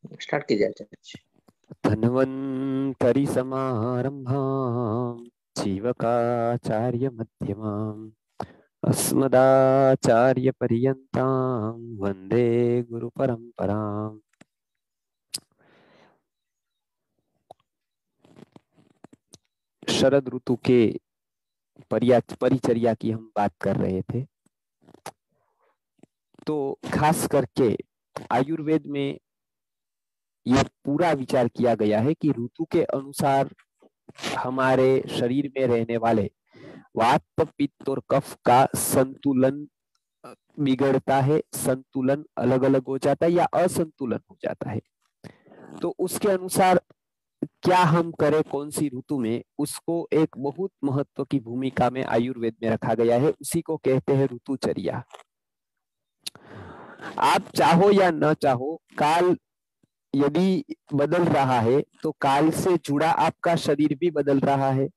Start कीजिए आचार्य जी। धन्वन्तरि समारम्भाम् जीवकाचार्य मध्यमाम् अस्मदाचार्य पर्यन्तां वन्दे गुरु परंपराम्। शरद ऋतु के परिचर्या की हम बात कर रहे थे। तो खास करके आयुर्वेद में यह पूरा विचार किया गया है कि ऋतु के अनुसार हमारे शरीर में रहने वाले वात, पित्त और कफ का संतुलन बिगड़ता है, संतुलन अलग अलग हो जाता है या असंतुलन हो जाता है। तो उसके अनुसार क्या हम करें कौन सी ऋतु में, उसको एक बहुत महत्व की भूमिका में आयुर्वेद में रखा गया है। उसी को कहते हैं ऋतुचर्या। आप चाहो या न चाहो, काल यदि बदल रहा है तो काल से जुड़ा आपका शरीर भी बदल रहा है।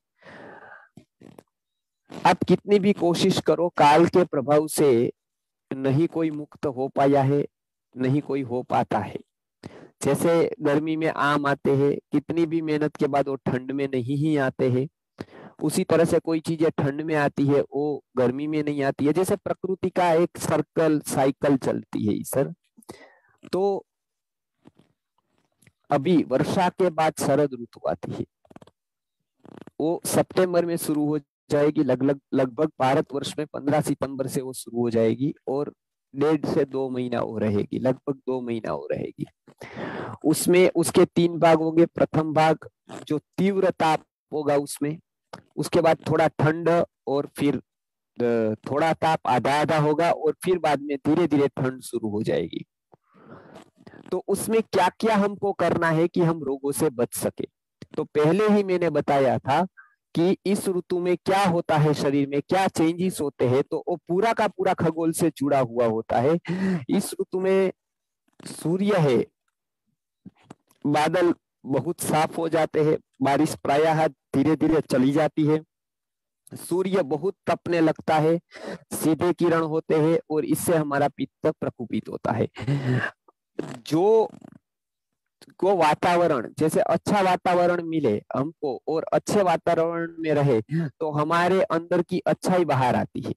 आप कितनी भी कोशिश करो, काल के प्रभाव से नहीं कोई मुक्त हो पाया है, नहीं कोई हो पाता है। जैसे गर्मी में आम आते हैं, कितनी भी मेहनत के बाद वो ठंड में नहीं ही आते हैं। उसी तरह से कोई चीजें ठंड में आती है वो गर्मी में नहीं आती है। जैसे प्रकृति का एक सर्कल साइकिल चलती है सर। तो अभी वर्षा के बाद शरद ऋतु आती है, वो सितंबर में शुरू हो जाएगी। लगभग भारतवर्ष में 15 सितंबर से वो शुरू हो जाएगी और 1.5 से 2 महीना वो रहेगी, लगभग 2 महीना वो रहेगी। उसमें उसके 3 भाग होंगे। प्रथम भाग जो तीव्र ताप होगा उसमें, उसके बाद थोड़ा ठंड और फिर थोड़ा ताप आधा आधा होगा और फिर बाद में धीरे धीरे ठंड शुरू हो जाएगी। तो उसमें क्या क्या हमको करना है कि हम रोगों से बच सके। तो पहले ही मैंने बताया था कि इस ऋतु में क्या होता है, शरीर में क्या चेंजेस होते हैं। तो वो पूरा का पूरा खगोल से जुड़ा हुआ होता है। इस ऋतु में सूर्य है, बादल बहुत साफ हो जाते हैं, बारिश प्रायः धीरे धीरे चली जाती है। सूर्य बहुत तपने लगता है, सीधे किरण होते हैं और इससे हमारा पित्त प्रकोपित होता है। जो को वातावरण, जैसे अच्छा वातावरण मिले हमको और अच्छे वातावरण में रहे तो हमारे अंदर की अच्छाई बाहर आती है।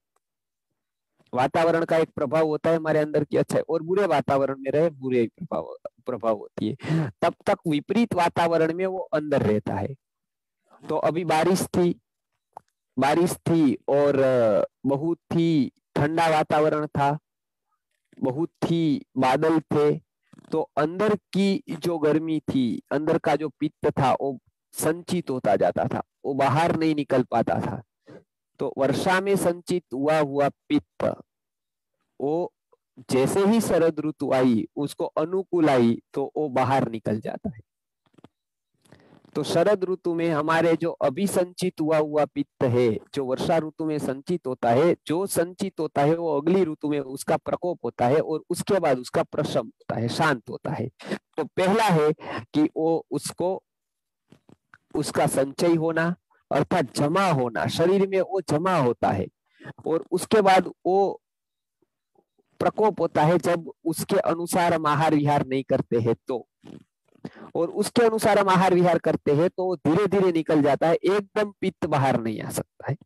वातावरण का एक प्रभाव होता है हमारे अंदर की अच्छाई, और बुरे वातावरण में रहे बुरे प्रभाव होती है। तब तक विपरीत वातावरण में वो अंदर रहता है। तो अभी बारिश थी और बहुत ही ठंडा वातावरण था, बहुत ही बादल थे। तो अंदर की जो गर्मी थी, अंदर का जो पित्त था वो संचित होता जाता था, वो बाहर नहीं निकल पाता था। तो वर्षा में संचित हुआ पित्त वो जैसे ही शरद ऋतु आई, उसको अनुकूल आई तो वो बाहर निकल जाता है। तो शरद ऋतु में हमारे जो अभी संचित हुआ पित्त है, जो वर्षा ऋतु में संचित होता है, जो संचित होता है वो अगली ऋतु में उसका प्रकोप होता है और उसके बाद उसका प्रशम होता है, शांत होता है। तो पहला है कि वो उसका संचय होना, अर्थात जमा होना, शरीर में वो जमा होता है। और उसके बाद वो प्रकोप होता है जब उसके अनुसार हम आहार विहार नहीं करते हैं तो, और उसके अनुसार हम आहार विहार करते हैं तो धीरे धीरे निकल जाता है, एकदम पित्त बाहर नहीं आ सकता है।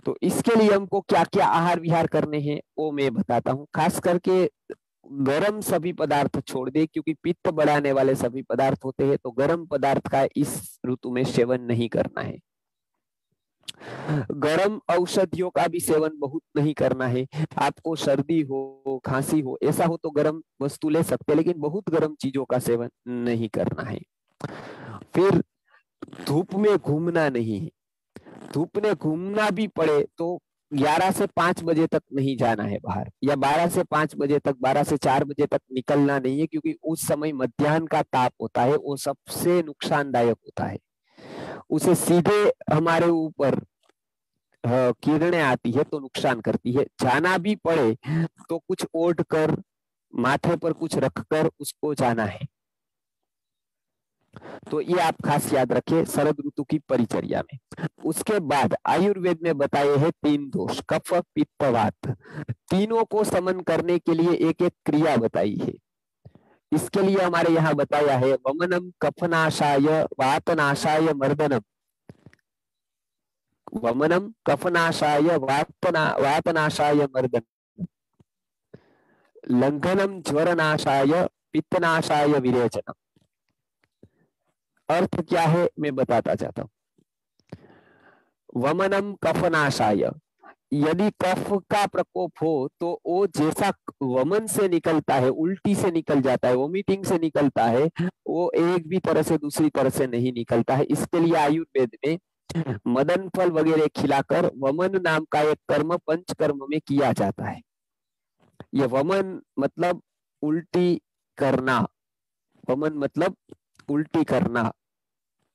तो इसके लिए हमको क्या क्या आहार विहार करने हैं वो मैं बताता हूँ। खास करके गरम सभी पदार्थ छोड़ दे, क्योंकि पित्त बढ़ाने वाले सभी पदार्थ होते हैं। तो गरम पदार्थ का इस ऋतु में सेवन नहीं करना है। गरम औषधियों का भी सेवन बहुत नहीं करना है। आपको सर्दी हो, खांसी हो, ऐसा हो तो गरम वस्तु ले सकते हैं, लेकिन बहुत गरम चीजों का सेवन नहीं करना है। फिर धूप में घूमना नहीं है। धूप में घूमना भी पड़े तो 11 से 5 बजे तक नहीं जाना है बाहर, या 12 से 5 बजे तक, 12 से 4 बजे तक निकलना नहीं है, क्योंकि उस समय मध्याह्न का ताप होता है, वो सबसे नुकसानदायक होता है। उसे सीधे हमारे ऊपर किरणें आती है तो नुकसान करती है। जाना भी पड़े तो कुछ ओढ़ कर, माथे पर कुछ रखकर उसको जाना है। तो ये आप खास याद रखिए शरद ऋतु की परिचर्या में। उसके बाद आयुर्वेद में बताए हैं 3 दोष, कफ पित्त वात। तीनों को समन करने के लिए एक एक क्रिया बताई है। इसके लिए हमारे यहाँ बताया है वमनम कफनाशाय वातनाशाय मर्दनम, वमनम कफनाशाय वातनाशाय मर्दनम, लंघनम ज्वरनाशाय पित्तनाशाय विरेचनम। अर्थ क्या है मैं बताता चाहता हूं। वमनम कफनाशाय, यदि कफ का प्रकोप हो तो वो जैसा वमन से निकलता है, उल्टी से निकल जाता है, वोमिटिंग से निकलता है, वो एक भी तरह से दूसरी तरह से नहीं निकलता है। इसके लिए आयुर्वेद में मदन फल वगैरह खिलाकर वमन नाम का एक कर्म पंचकर्म में किया जाता है। ये वमन मतलब उल्टी करना, वमन मतलब उल्टी करना,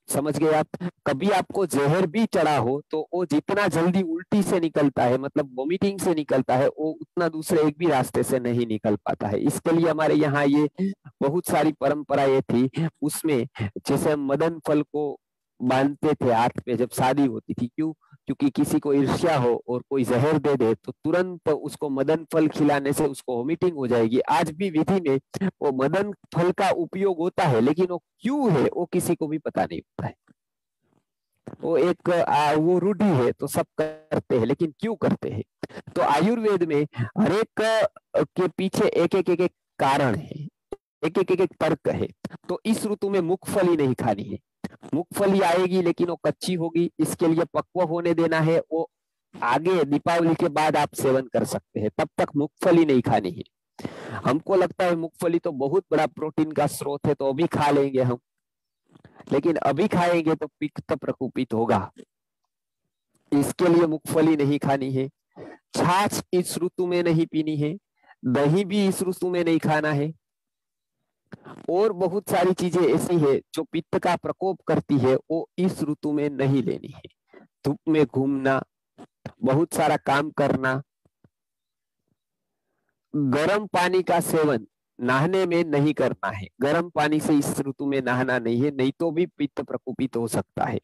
समझ गए आप। कभी आपको जहर भी चढ़ा हो तो वो जितना जल्दी उल्टी से निकलता है, मतलब वोमिटिंग से निकलता है, वो उतना दूसरे एक भी रास्ते से नहीं निकल पाता है। इसके लिए हमारे यहाँ ये बहुत सारी परंपराएं थी। उसमें जैसे हम मदन फल को बांधते थे हाथ पे जब शादी होती थी, क्यों? क्योंकि किसी को ईर्ष्या हो और कोई जहर दे दे तो तुरंत उसको मदन फल खिलाने से उसको वोमिटिंग हो जाएगी। आज भी विधि में वो मदन फल का उपयोग होता है, लेकिन वो क्यों है वो किसी को भी पता नहीं होता है। वो एक वो रूढ़ी है तो सब करते हैं, लेकिन क्यों करते हैं? तो आयुर्वेद में हर एक के पीछे एक एक एक, एक कारण है, एक एक एक, एक तर्क है। तो इस ऋतु में मूंगफली नहीं खानी है, मूंगफली आएगी लेकिन वो कच्ची होगी, इसके लिए पक्व होने देना है। वो आगे दीपावली के बाद आप सेवन कर सकते हैं, तब तक मूंगफली नहीं खानी है। हमको लगता है मूंगफली तो बहुत बड़ा प्रोटीन का स्रोत है तो अभी खा लेंगे हम, लेकिन अभी खाएंगे तो पित्त प्रकोपित होगा, इसके लिए मूंगफली नहीं खानी है। छाछ इस ऋतु में नहीं पीनी है, दही भी इस ऋतु में नहीं खाना है, और बहुत सारी चीजें ऐसी है जो पित्त का प्रकोप करती है वो इस ऋतु में नहीं लेनी है। धूप में घूमना, बहुत सारा काम करना, गर्म पानी का सेवन नहाने में नहीं करना है, गर्म पानी से इस ऋतु में नहाना नहीं है, नहीं तो भी पित्त प्रकोपित हो सकता है।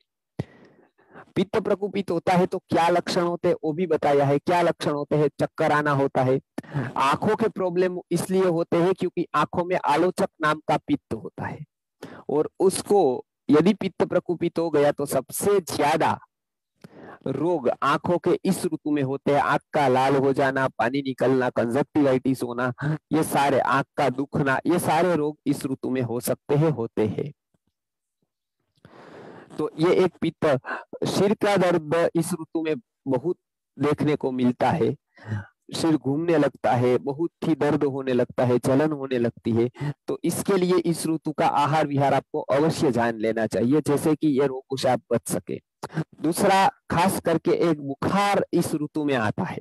पित्त प्रकोपित होता है तो क्या लक्षण होते हैं वो भी बताया है। क्या लक्षण होते हैं? चक्कर आना होता है, आंखों के प्रॉब्लम इसलिए होते हैं क्योंकि आंखों में आलोचक नाम का पित्त होता है, और उसको यदि पित्त प्रकोपित हो गया तो सबसे ज्यादा रोग आंखों के इस ऋतु में होते हैं। आंख का लाल हो जाना, पानी निकलना, कंजक्टिवाइटिस होना, ये सारे, आंख का दुखना, ये सारे रोग इस ऋतु में हो सकते हैं, होते हैं। तो ये एक पित्त। सिर का दर्द इस ऋतु में बहुत देखने को मिलता है, सिर घूमने लगता है, बहुत ही दर्द होने लगता है, जलन होने लगती है। तो इसके लिए इस ऋतु का आहार विहार आपको अवश्य जान लेना चाहिए, जैसे कि ये रोगों से आप बच सके। दूसरा, खास करके एक बुखार इस ऋतु में आता है।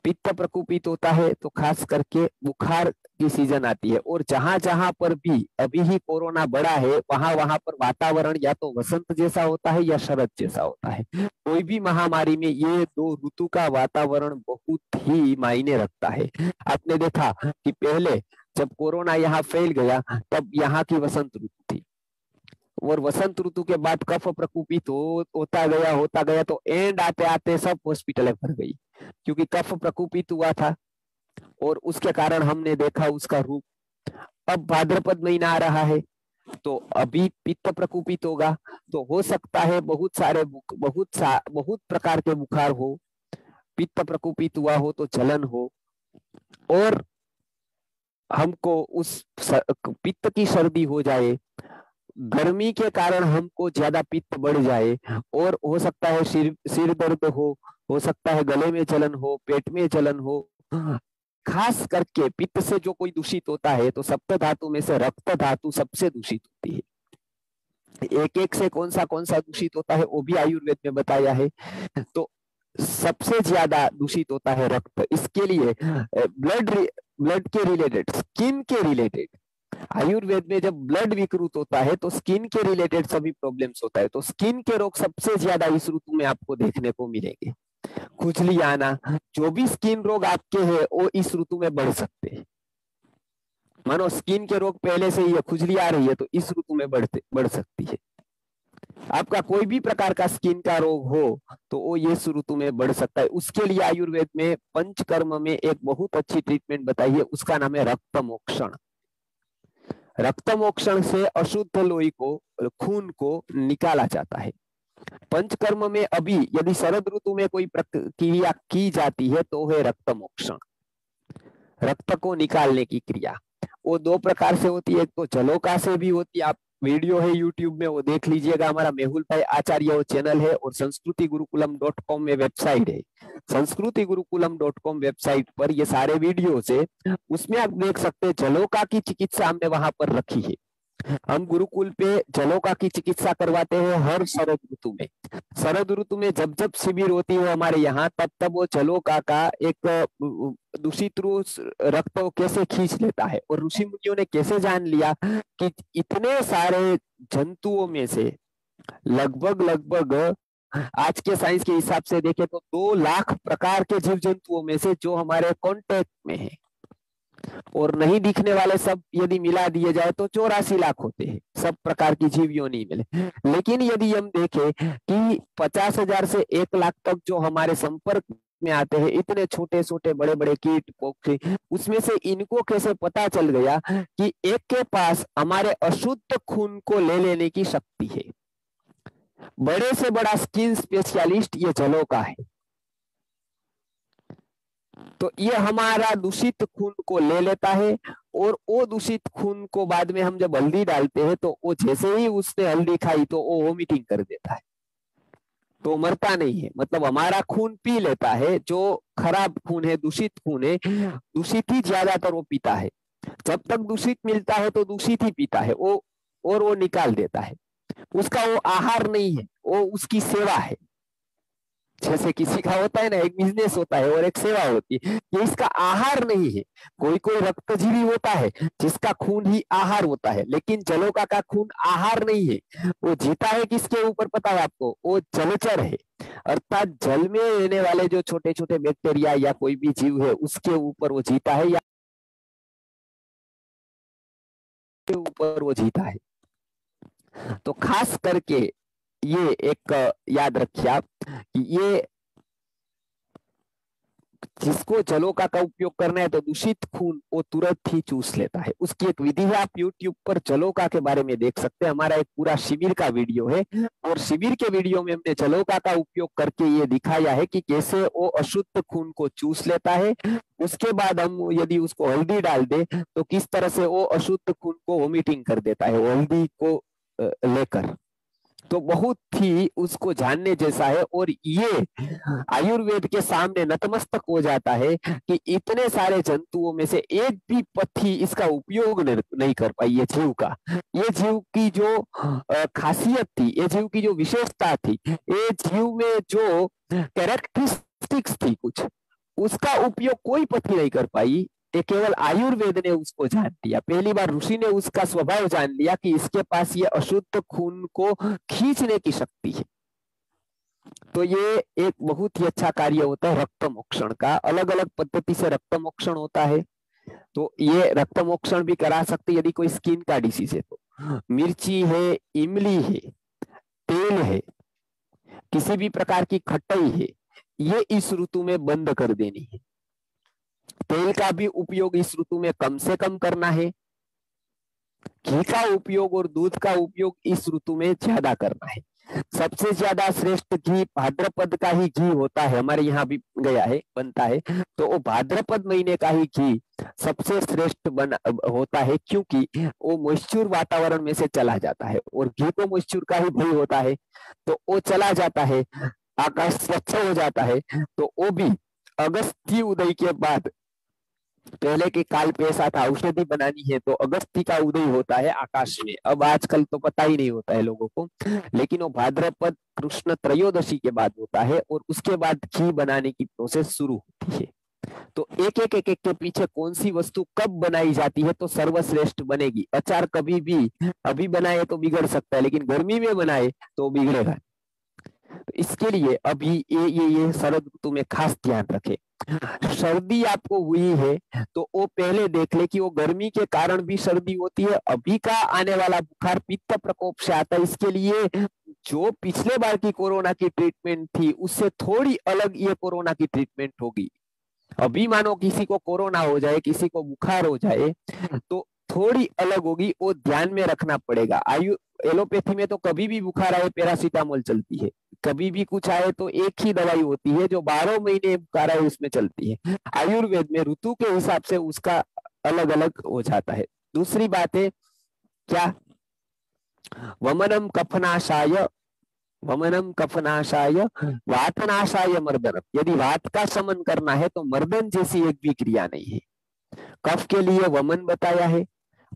पित्त प्रकोपित होता है तो खास करके बुखार की सीजन आती है, और जहां जहां पर भी अभी ही कोरोना बढ़ा है वहां वहां पर वातावरण या तो वसंत जैसा होता है या शरद जैसा होता है। कोई भी महामारी में ये दो ऋतु का वातावरण बहुत ही मायने रखता है। आपने देखा कि पहले जब कोरोना यहाँ फैल गया तब यहाँ की वसंत ऋतु थी, और वसंत ऋतु के बाद कफ प्रकोपित होता गया तो एंड आते आते सब हॉस्पिटलें भर गई, क्योंकि कफ प्रकोपित हुआ था और उसके कारण हमने देखा उसका रूप। अब भाद्रपद महीना आ रहा है तो अभी पित्त प्रकोपित होगा, तो हो सकता है बहुत प्रकार के बुखार हो, पित्त प्रकोपित हुआ हो तो जलन हो, और हमको उस पित्त की सर्दी हो जाए, गर्मी के कारण हमको ज्यादा पित्त बढ़ जाए, और हो सकता है सिर दर्द हो सकता है गले में जलन हो, पेट में जलन हो। खास करके पित्त से जो कोई दूषित होता है तो सप्त धातु में से रक्त धातु सबसे दूषित होती है। एक एक से कौन सा दूषित होता है वो भी आयुर्वेद में बताया है। तो सबसे ज्यादा दूषित होता है रक्त। इसके लिए ब्लड के रिलेटेड, स्किन के रिलेटेड, आयुर्वेद में जब ब्लड विकृत होता है तो स्किन के रिलेटेड सभी प्रॉब्लम्स होता है। तो स्किन के रोग सबसे ज्यादा इस ऋतु में आपको देखने को मिलेंगे। खुजली आना, जो भी स्किन रोग आपके हैं वो इस ऋतु में बढ़ सकते हैं। मानो स्किन के रोग पहले से ही है, खुजली आ रही है तो इस ऋतु में बढ़ सकती है। आपका कोई भी प्रकार का स्किन का रोग हो तो वो ये ऋतु में बढ़ सकता है। उसके लिए आयुर्वेद में पंचकर्म में एक बहुत अच्छी ट्रीटमेंट बताई है, उसका नाम है रक्त मोक्षण। रक्त मोक्षण से अशुद्ध लोही को, खून को निकाला जाता है। पंचकर्म में अभी यदि शरद ऋतु में कोई प्रक्रिया की जाती है तो है रक्त मोक्षण, रक्त को निकालने की क्रिया। वो दो प्रकार से होती है, एक तो जलोका से भी होती है, आप वीडियो है यूट्यूब में वो देख लीजिएगा, हमारा मेहुल भाई आचार्य वो चैनल है, और संस्कृति गुरुकुलम.com में वेबसाइट है, संस्कृति गुरुकुलम.com वेबसाइट पर ये सारे वीडियो है, उसमें आप देख सकते हैं जलोका की चिकित्सा हमने वहां पर रखी है। हम गुरुकुल पे जलोका की चिकित्सा करवाते हैं हर शरद ऋतु में। शरद ऋतु में जब जब शिविर होती है हमारे यहाँ, तब तब वो जलोका का एक दूषित रक्त कैसे खींच लेता है, और ऋषि मुनियों ने कैसे जान लिया कि इतने सारे जंतुओं में से लगभग लगभग आज के साइंस के हिसाब से देखें तो 2 लाख प्रकार के जीव जंतुओं में से जो हमारे कांटेक्ट में है, और नहीं दिखने वाले सब यदि मिला दिए जाए तो 84 लाख होते हैं, सब प्रकार की जीव योनि मिले। लेकिन यदि हम देखें कि 50,000 से 1 लाख तक जो हमारे संपर्क में आते हैं, इतने छोटे छोटे बड़े बड़े कीट पक्षी, उसमें से इनको कैसे पता चल गया कि एक के पास हमारे अशुद्ध खून को ले लेने की शक्ति है। बड़े से बड़ा स्किन स्पेशलिस्ट ये जलोका है। तो ये हमारा दूषित खून को ले लेता है, और वो दूषित खून को बाद में हम जब हल्दी डालते हैं तो वो जैसे ही उसने हल्दी खाई तो वो वोमिटिंग कर देता है, तो मरता नहीं है। मतलब हमारा खून पी लेता है, जो खराब खून है, दूषित खून है, दूषित ही ज्यादातर वो पीता है। जब तक दूषित मिलता है तो दूषित ही पीता है वो, और वो निकाल देता है। उसका वो आहार नहीं है, वो उसकी सेवा है। जैसे किसी का होता है ना, एक बिजनेस होता है और एक सेवा होती है, ये इसका आहार नहीं है। कोई कोई रक्तजीवी होता है जिसका खून ही आहार होता है, लेकिन जलोका का खून आहार नहीं है। वो जीता है किसके ऊपर पता है आपको? वो जलचर है, अर्थात जल में रहने वाले जो छोटे छोटे बैक्टीरिया या कोई भी जीव है उसके ऊपर वो जीता है, या के ऊपर वो जीता है। तो खास करके ये एक याद रखिए आप कि ये जिसको जलोका का उपयोग करना है तो दूषित खून वो तुरंत ही चूस लेता है। उसकी एक विधि है, आप यूट्यूब पर जलोका के बारे में देख सकते हैं। हमारा एक पूरा शिविर का वीडियो है, और शिविर के वीडियो में हमने जलोका का उपयोग करके ये दिखाया है कि कैसे वो अशुद्ध खून को चूस लेता है। उसके बाद हम यदि उसको हल्दी डाल दे तो किस तरह से वो अशुद्ध खून को वोमिटिंग कर देता है हल्दी को लेकर। तो बहुत ही उसको जानने जैसा है, और ये आयुर्वेद के सामने नतमस्तक हो जाता है कि इतने सारे जंतुओं में से एक भी पत्थी इसका उपयोग नहीं कर पाई। ये जीव का, ये जीव की जो खासियत थी, ये जीव की जो विशेषता थी, ये जीव में जो कैरेक्टरिस्टिक्स थी कुछ, उसका उपयोग कोई पत्थी नहीं कर पाई। ये केवल आयुर्वेद ने उसको जान लिया। पहली बार ऋषि ने उसका स्वभाव जान लिया कि इसके पास ये अशुद्ध खून को खींचने की शक्ति है। तो ये एक बहुत ही अच्छा कार्य होता है रक्त मोक्षण का। अलग अलग पद्धति से रक्त मोक्षण होता है, तो ये रक्त मोक्षण भी करा सकते यदि कोई स्किन का डिसीज है तो। मिर्ची है, इमली है, तेल है, किसी भी प्रकार की खटाई है, ये इस ऋतु में बंद कर देनी है। तेल का भी उपयोग इस ऋतु में कम से कम करना है। घी का उपयोग और दूध का उपयोग इस ऋतु में ज्यादा करना है। सबसे ज्यादा श्रेष्ठ घी भाद्रपद का ही घी होता है, हमारे यहाँ भी गया है, बनता है। तो वो भाद्रपद महीने का ही घी सबसे श्रेष्ठ होता है, क्योंकि वो मॉइस्चर वातावरण में से चला जाता है, और घी तो मॉइस्चर का ही भय होता है, तो वो चला जाता है, आकाश स्वच्छ हो जाता है। तो वो भी अगस्त्य उदय के बाद, पहले के काल पे ऐसा था औषधि बनानी है तो अगस्त्य का उदय होता है आकाश में। अब आजकल तो पता ही नहीं होता है लोगों को, लेकिन वो भाद्रपद कृष्ण त्रयोदशी के बाद होता है, और उसके बाद घी बनाने की प्रोसेस शुरू होती है। तो एक एक एक एक के पीछे कौन सी वस्तु कब बनाई जाती है तो सर्वश्रेष्ठ बनेगी। अचार कभी भी अभी बनाए तो बिगड़ सकता है, लेकिन गर्मी में बनाए तो बिगड़ेगा। तो इसके लिए अभी ये शरद ऋतु में खास ध्यान रखें। सर्दी आपको हुई है तो वो पहले देख ले कि वो गर्मी के कारण भी सर्दी होती है। अभी का आने वाला बुखार पित्त प्रकोप से आता है, इसके लिए जो पिछले बार की कोरोना की ट्रीटमेंट थी उससे थोड़ी अलग ये कोरोना की ट्रीटमेंट होगी। अभी मानो किसी को कोरोना हो जाए, किसी को बुखार हो जाए, तो थोड़ी अलग होगी, वो ध्यान में रखना पड़ेगा। एलोपैथी में तो कभी भी बुखार आए पैरासीटामोल चलती है, कभी भी कुछ आए तो एक ही दवाई होती है जो 12 महीने बुखार आए उसमें चलती है। आयुर्वेद में ऋतु के हिसाब से उसका अलग अलग हो जाता है। दूसरी बात है क्या, वमनम कफनाशाय, वमनम कफनाशाय वातनाशाय मर्दनम। यदि वात का शमन करना है तो मर्दन जैसी एक भी क्रिया नहीं है। कफ के लिए वमन बताया है,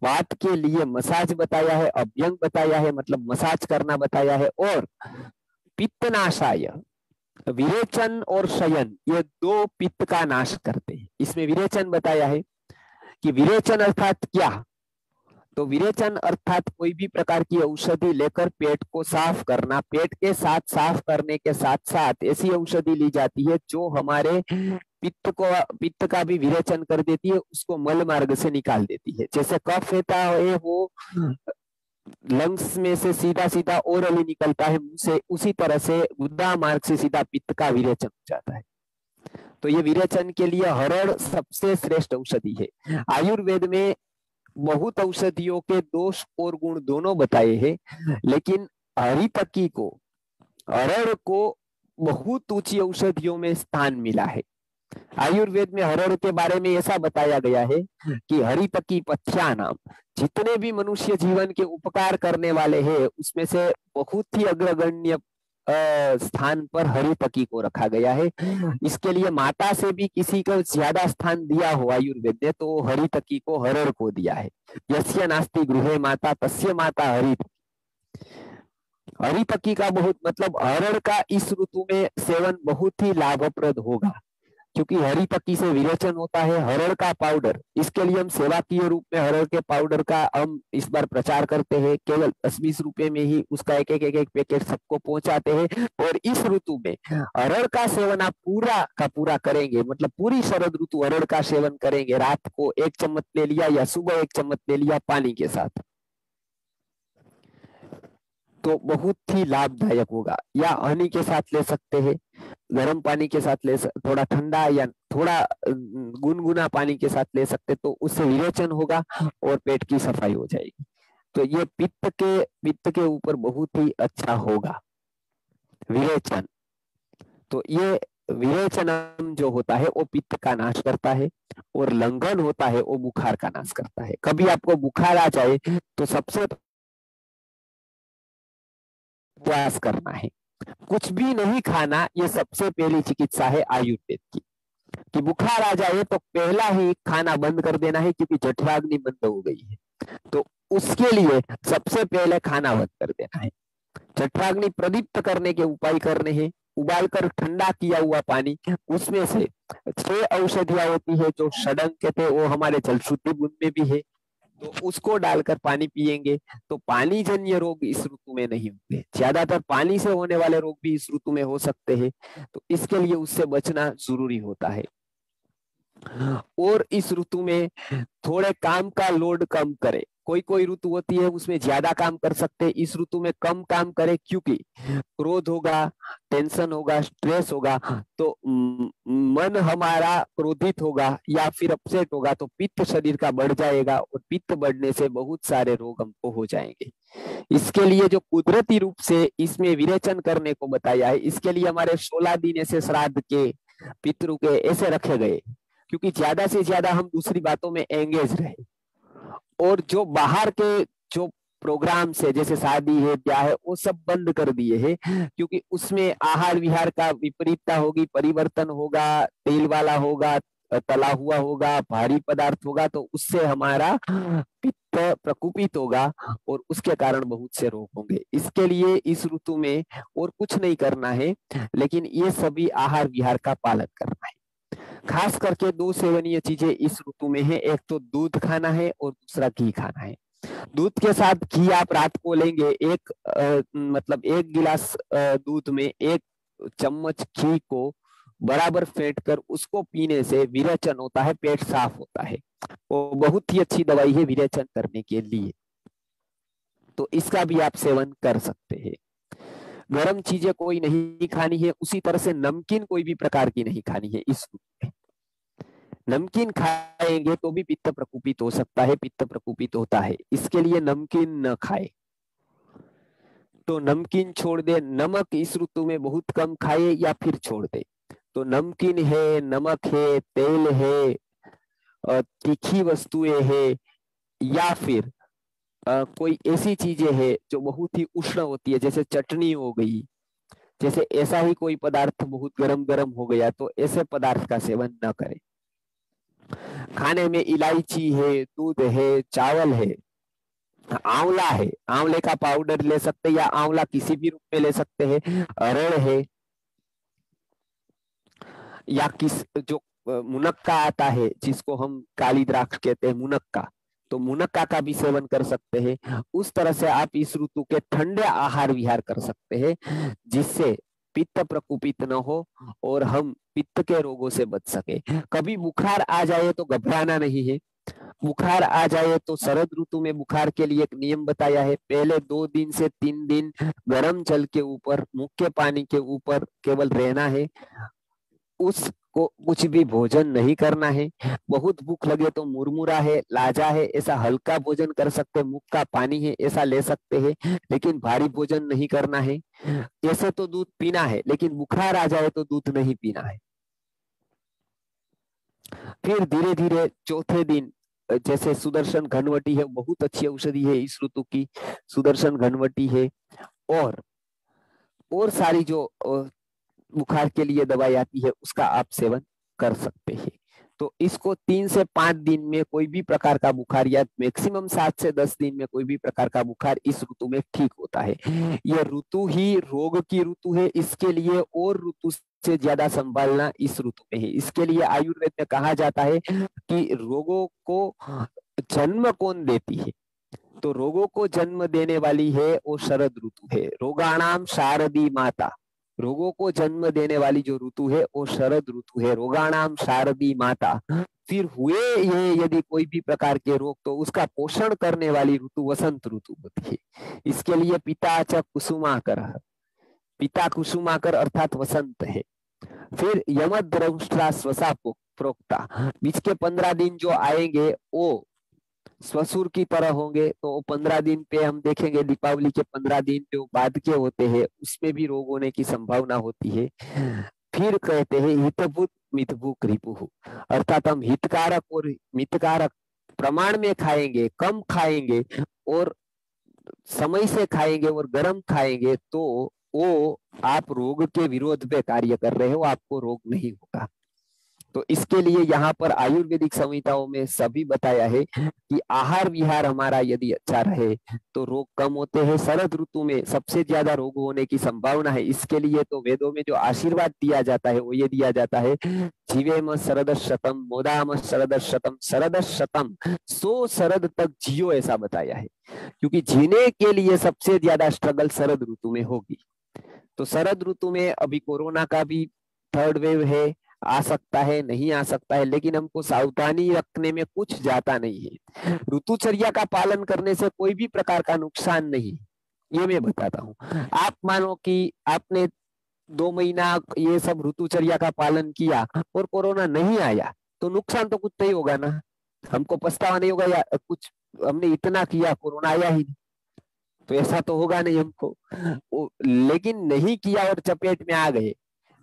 वात के लिए मसाज बताया है, अभ्यंग बताया है मतलब मसाज करना बताया है, और पित्तनाशाय, विरेचन और शयन ये दो पित्त का नाश करते हैं। इसमें विरेचन बताया है कि विरेचन अर्थात क्या, तो विरेचन अर्थात कोई भी प्रकार की औषधि लेकर पेट को साफ करना, पेट के साथ साफ करने के साथ साथ ऐसी औषधि ली जाती है जो हमारे पित्त का भी विरेचन कर देती है, उसको मल मार्ग से निकाल देती है। जैसे कफ रहता है वो लंग्स में से सीधा सीधा ओरली निकलता है मुंह से, उसी तरह से गुदा मार्ग से सीधा पित्त का विरेचन हो जाता है। तो ये विरेचन के लिए हरड़ सबसे श्रेष्ठ औषधि है। आयुर्वेद में बहुत औषधियों के दोष और गुण दोनों बताए हैं, लेकिन हरितकी को, हरड़ को बहुत ऊंची औषधियों में स्थान मिला है। आयुर्वेद में हरड़ के बारे में ऐसा बताया गया है कि हरितकी पथ्या नाम, जितने भी मनुष्य जीवन के उपकार करने वाले हैं उसमें से बहुत ही अग्रगण्य स्थान पर हरितकी को रखा गया है। इसके लिए माता से भी किसी को ज्यादा स्थान दिया हो आयुर्वेद ने तो हरितकी को हरड़ को दिया है। यस्य नास्ति गृहे माता तस्य माता हरितकी। हरितकी का बहुत मतलब हरड़ का इस ऋतु में सेवन बहुत ही लाभप्रद होगा, क्योंकि हरितकी से विरेचन होता है। हरड़ का पाउडर, इसके लिए हम सेवाकीय रूप में हरड़ के पाउडर का हम इस बार प्रचार करते हैं, केवल 10-20 रुपए में ही उसका एक पैकेट सबको पहुंचाते हैं। और इस ऋतु में हरड़ का सेवन आप पूरा का पूरा करेंगे, मतलब पूरी शरद ऋतु हरड़ का सेवन करेंगे। रात को 1 चम्मच ले लिया या सुबह 1 चम्मच ले लिया पानी के साथ, तो बहुत ही लाभदायक होगा। या हनी के साथ ले सकते हैं, गर्म पानी के साथ ले थोड़ा ठंडा या थोड़ा गुनगुना पानी के साथ ले सकते, तो उससे विरेचन होगा और पेट की सफाई हो जाएगी। तो ये पित्त के ऊपर बहुत ही अच्छा होगा विरेचन। तो ये विरेचन जो होता है वो पित्त का नाश करता है, और लंघन होता है वो बुखार का नाश करता है। कभी आपको बुखार आ जाए तो सबसे उपवास करना है, कुछ भी नहीं खाना, ये सबसे पहली चिकित्सा है आयुर्वेद की। कि बुखार आ जाए तो पहला ही खाना बंद कर देना है, क्योंकि जठराग्नि बंद हो गई है। तो उसके लिए सबसे पहले खाना बंद कर देना है। जठराग्नि प्रदीप्त करने के उपाय करने हैं। उबालकर ठंडा किया हुआ पानी, उसमें से 6 औषधियां होती है जो षडंग कहते हैं, वो हमारे जल शुद्धि गुण में भी है, तो उसको डालकर पानी पिएंगे तो पानी जन्य रोग इस ऋतु में नहीं होंगे। ज्यादातर पानी से होने वाले रोग भी इस ऋतु में हो सकते हैं, तो इसके लिए उससे बचना जरूरी होता है। और इस ऋतु में थोड़े काम का लोड कम करे। कोई कोई ऋतु होती है उसमें ज्यादा काम कर सकते हैं, इस ऋतु में कम काम करे, क्योंकि क्रोध होगा, टेंशन होगा, स्ट्रेस होगा, तो मन हमारा क्रोधित होगा या फिर अपसेट होगा तो पित्त शरीर का बढ़ जाएगा, और पित्त बढ़ने से बहुत सारे रोग हमको हो जाएंगे। इसके लिए जो कुदरती रूप से इसमें विरेचन करने को बताया है, इसके लिए हमारे 16 दिन ऐसे श्राद्ध के, पितृ के ऐसे रखे गए, क्योंकि ज्यादा से ज्यादा हम दूसरी बातों में एंगेज रहे। और जो बाहर के जो प्रोग्राम से, जैसे शादी है, ब्याह है, वो सब बंद कर दिए हैं, क्योंकि उसमें आहार विहार का विपरीतता होगी, परिवर्तन होगा, तेल वाला होगा, तला हुआ होगा, भारी पदार्थ होगा, तो उससे हमारा पित्त प्रकोपित होगा और उसके कारण बहुत से रोग होंगे। इसके लिए इस ऋतु में और कुछ नहीं करना है, लेकिन ये सभी आहार विहार का पालन करना है। खास करके 2 सेवनीय चीजें इस ऋतु में है, एक तो दूध खाना है और दूसरा घी खाना है। दूध के साथ घी आप रात को लेंगे, मतलब 1 गिलास दूध में 1 चम्मच घी को बराबर फेंट कर उसको पीने से विरेचन होता है, पेट साफ होता है। वो बहुत ही अच्छी दवाई है विरेचन करने के लिए, तो इसका भी आप सेवन कर सकते हैं। गर्म चीजें कोई नहीं खानी है, उसी तरह से नमकीन कोई भी प्रकार की नहीं खानी है इस ऋतु में। नमकीन खाएंगे तो भी पित्त प्रकोपित हो सकता है, पित्त प्रकोपित होता है, इसके लिए नमकीन न खाए। तो नमकीन छोड़ दे, नमक इस ऋतु में बहुत कम खाए या फिर छोड़ दे। तो नमकीन है, नमक है, तेल है, तीखी वस्तुएं है, या फिर कोई ऐसी चीजें है जो बहुत ही उष्ण होती है, जैसे चटनी हो गई, जैसे ऐसा ही कोई पदार्थ बहुत गरम गरम हो गया, तो ऐसे पदार्थ का सेवन न करें। खाने में इलायची है, दूध है, चावल है, आंवला है, आंवले का पाउडर ले सकते हैं या आंवला किसी भी रूप में ले सकते हैं, अरड़ है, या किस जो मुनक्का आता है जिसको हम काली द्राक्ष कहते हैं मुनक्का, तो मुनक्का का भी सेवन कर सकते हैं। उस तरह से आप इस ऋतु के ठंडे आहार विहार कर सकते हैं, जिससे पित्त प्रकोपित न हो और हम पित्त के रोगों से बच सके। कभी बुखार आ जाए तो घबराना नहीं है। बुखार आ जाए तो शरद ऋतु में बुखार के लिए एक नियम बताया है, पहले 2 दिन से 3 दिन गर्म जल के ऊपर, मुख्य पानी के ऊपर केवल रहना है, उसको कुछ भी भोजन नहीं करना है। बहुत भूख लगे तो मुरमुरा है, लाजा है, ऐसा हल्का भोजन कर सकते हैं, मुख का पानी है ऐसा ले सकते हैं, लेकिन भारी भोजन नहीं करना है। ऐसे तो दूध पीना है, लेकिन बुखार आ जाए तो दूध नहीं पीना है। फिर धीरे धीरे चौथे दिन, जैसे सुदर्शन घनवटी है, बहुत अच्छी औषधि है इस ऋतु की, सुदर्शन घनवटी है, और सारी जो बुखार के लिए दवाई आती है उसका आप सेवन कर सकते हैं। तो इसको 3 से 5 दिन में कोई भी प्रकार का बुखार, या मैक्सिमम 7 से 10 दिन में कोई भी प्रकार का बुखार इस ऋतु में ठीक होता है। यह ऋतु ही रोग की ऋतु है, इसके लिए और ऋतु से ज्यादा संभालना इस ऋतु में है। इसके लिए आयुर्वेद में कहा जाता है कि रोगों को जन्म कौन देती है, तो रोगों को जन्म देने वाली है वो शरद ऋतु है। रोगाणाम शारदी माता, रोगों को जन्म देने वाली जो ऋतु है वो शरद ऋतु है, रोगाणाम शारदी माता। फिर हुए ये यदि कोई भी प्रकार के रोग, तो उसका पोषण करने वाली ऋतु वसंत ऋतु होती है। इसके लिए पिता च कुसुमाकर, पिता कुसुमाकर अर्थात वसंत है। फिर यमद्रंष्ट्रा स्वसा प्रोक्ता, बीच के 15 दिन जो आएंगे वो स्वसुर की तरह होंगे। तो 15 दिन पे हम देखेंगे, दीपावली के 15 दिन जो बाद के होते हैं उसमें भी रोग होने की संभावना होती है। फिर कहते हैं हितभूत मितभूक रिपुहु, अर्थात हम हितकारक और मितकारक प्रमाण में खाएंगे, कम खाएंगे और समय से खाएंगे और गर्म खाएंगे, तो वो आप रोग के विरोध में कार्य कर रहे हो, आपको रोग नहीं होगा। तो इसके लिए यहाँ पर आयुर्वेदिक संहिताओं में सभी बताया है कि आहार विहार हमारा यदि अच्छा रहे तो रोग कम होते हैं। शरद ऋतु में सबसे ज्यादा रोग होने की संभावना है, इसके लिए तो वेदों में जो आशीर्वाद दिया जाता है वो ये दिया जाता है, जीवेम शरद शतम मोदाम शरद शतम, शरद शतम 100 शरद तक जियो, ऐसा बताया है। क्योंकि जीने के लिए सबसे ज्यादा स्ट्रगल शरद ऋतु में होगी। तो शरद ऋतु में अभी कोरोना का भी 3rd वेव है, आ सकता है, नहीं आ सकता है, लेकिन हमको सावधानी रखने में कुछ जाता नहीं है। ऋतुचर्या का पालन करने से कोई भी प्रकार का नुकसान नहीं, ये मैं बताता हूँ। आप मानो कि आपने 2 महीना ये सब ऋतुचर्या का पालन किया और कोरोना नहीं आया, तो नुकसान तो कुछ नहीं होगा ना, हमको पछतावा नहीं होगा या कुछ हमने इतना किया कोरोना आया ही नहीं, तो ऐसा तो होगा नहीं हमको। लेकिन नहीं किया और चपेट में आ गए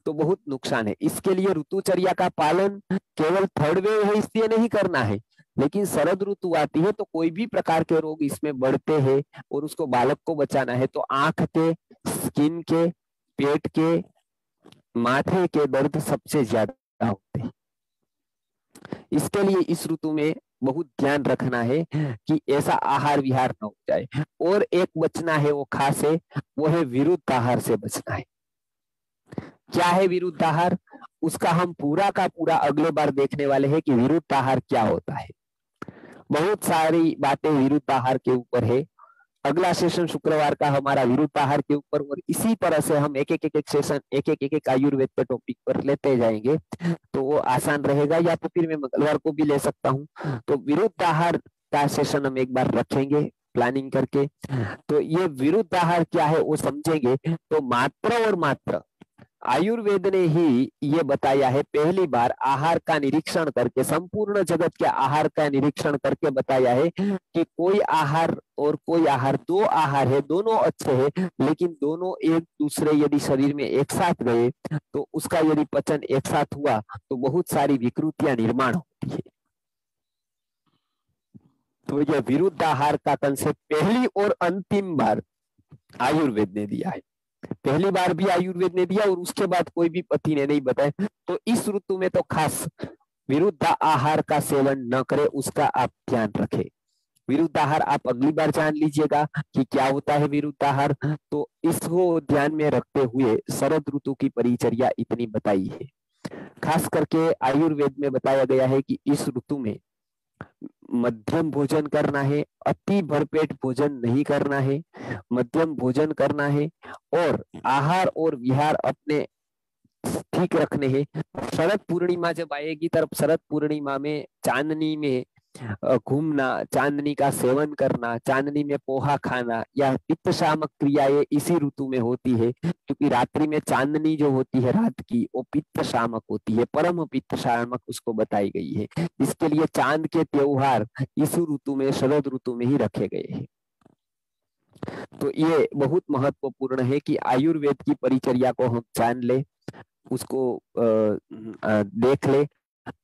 तो बहुत नुकसान है। इसके लिए ऋतुचर्या का पालन केवल 3rd वेव है इसलिए नहीं करना है, लेकिन शरद ऋतु आती है तो कोई भी प्रकार के रोग इसमें बढ़ते हैं और उसको बालक को बचाना है। तो आंख के, स्किन के, पेट के, माथे के दर्द सबसे ज्यादा होते हैं। इसके लिए इस ऋतु में बहुत ध्यान रखना है कि ऐसा आहार विहार न हो जाए। और एक बचना है वो खास है, वो है विरुद्ध आहार से बचना है। क्या है विरुद्ध आहार, उसका हम पूरा का पूरा अगले बार देखने वाले हैं कि विरुद्ध आहार क्या होता है। बहुत सारी बातें विरुद्ध आहार के ऊपर है। अगला सेशन शुक्रवार का हमारा विरुद्ध आहार के ऊपर, और इसी तरह से हम एक एक सेशन एक आयुर्वेद के टॉपिक पर लेते जाएंगे, तो वो आसान रहेगा। या तो फिर मैं मंगलवार को भी ले सकता हूँ। तो विरुद्ध आहार का सेशन हम एक बार रखेंगे प्लानिंग करके। तो ये विरुद्ध आहार क्या है वो समझेंगे तो मात्र और मात्र आयुर्वेद ने ही ये बताया है, पहली बार आहार का निरीक्षण करके, संपूर्ण जगत के आहार का निरीक्षण करके बताया है कि कोई आहार और कोई आहार, दो आहार है, दोनों अच्छे हैं, लेकिन दोनों एक दूसरे यदि शरीर में एक साथ गए तो उसका यदि पचन एक साथ हुआ तो बहुत सारी विकृतियां निर्माण होती है। तो यह विरुद्ध आहार का कंसेप्ट पहली और अंतिम बार आयुर्वेद ने दिया है। पहली बार भी आयुर्वेद ने दिया और उसके बाद कोई भी पति ने नहीं बताया। तो इस ऋतु में तो खास विरुद्ध आहार का सेवन न करें, उसका आप ध्यान रखें। विरुद्ध आहार आप अगली बार जान लीजिएगा कि क्या होता है विरुद्ध आहार। तो इसको ध्यान में रखते हुए शरद ऋतु की परिचर्या इतनी बताई है। खास करके आयुर्वेद में बताया गया है कि इस ऋतु में मध्यम भोजन करना है, अति भरपेट भोजन नहीं करना है, मध्यम भोजन करना है और आहार और विहार अपने ठीक रखने हैं। शरद पूर्णिमा जब आएगी तब शरद पूर्णिमा में चांदनी में घूमना, चांदनी का सेवन करना, चांदनी में पोहा खाना, या पित्त शामक क्रियाएं इसी ऋतु में होती है, क्योंकि रात्रि में चांदनी जो होती है रात की वो पित्त शामक होती है, परम पित्त शामक उसको बताई गई है। इसके लिए चांद के त्योहार इस ऋतु में, शरद ऋतु में ही रखे गए हैं। तो ये बहुत महत्वपूर्ण है कि आयुर्वेद की परिचर्या को हम जान ले, उसको देख ले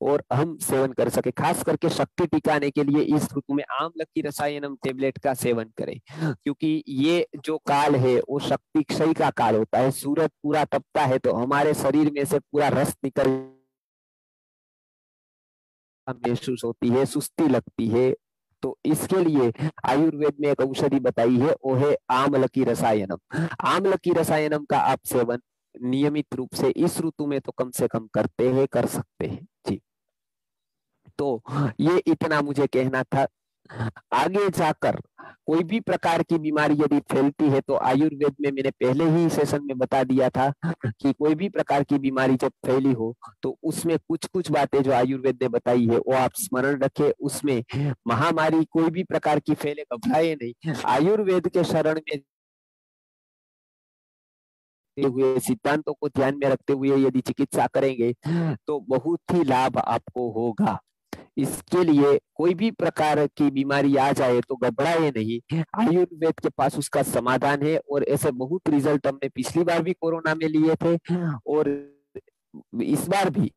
और हम सेवन कर सके। खास करके शक्ति टिकाने के लिए इस ऋतु में आम्लकी रसायनम टेबलेट का सेवन करें, क्योंकि ये जो काल है वो शक्ति क्षय का काल होता है। सूरज पूरा तपता है तो हमारे शरीर में से पूरा रस निकल महसूस होती है, सुस्ती लगती है। तो इसके लिए आयुर्वेद में एक औषधि बताई है, वो है आम्लकी रसायनम। आम्लकी रसायनम का आप सेवन नियमित रूप से इस ऋतु में तो कम से कम करते हैं, कर सकते हैं जी। तो ये इतना मुझे कहना था। आगे जाकर कोई भी प्रकार की बीमारी यदि फैलती है तो आयुर्वेद में मैंने पहले ही सेशन में बता दिया था कि कोई भी प्रकार की बीमारी जब फैली हो तो उसमें कुछ कुछ बातें जो आयुर्वेद ने बताई है वो आप स्मरण रखें। उसमें महामारी कोई भी प्रकार की फैले, घबराए नहीं, आयुर्वेद के शरण में हुए सिद्धांतों को ध्यान में रखते हुए यदि चिकित्सा करेंगे तो बहुत ही लाभ आपको होगा। इसके लिए कोई भी प्रकार की बीमारी आ जाए तो घबराए नहीं, आयुर्वेद के पास उसका समाधान है। और ऐसे बहुत रिजल्ट हमने पिछली बार भी कोरोना में लिए थे और इस बार भी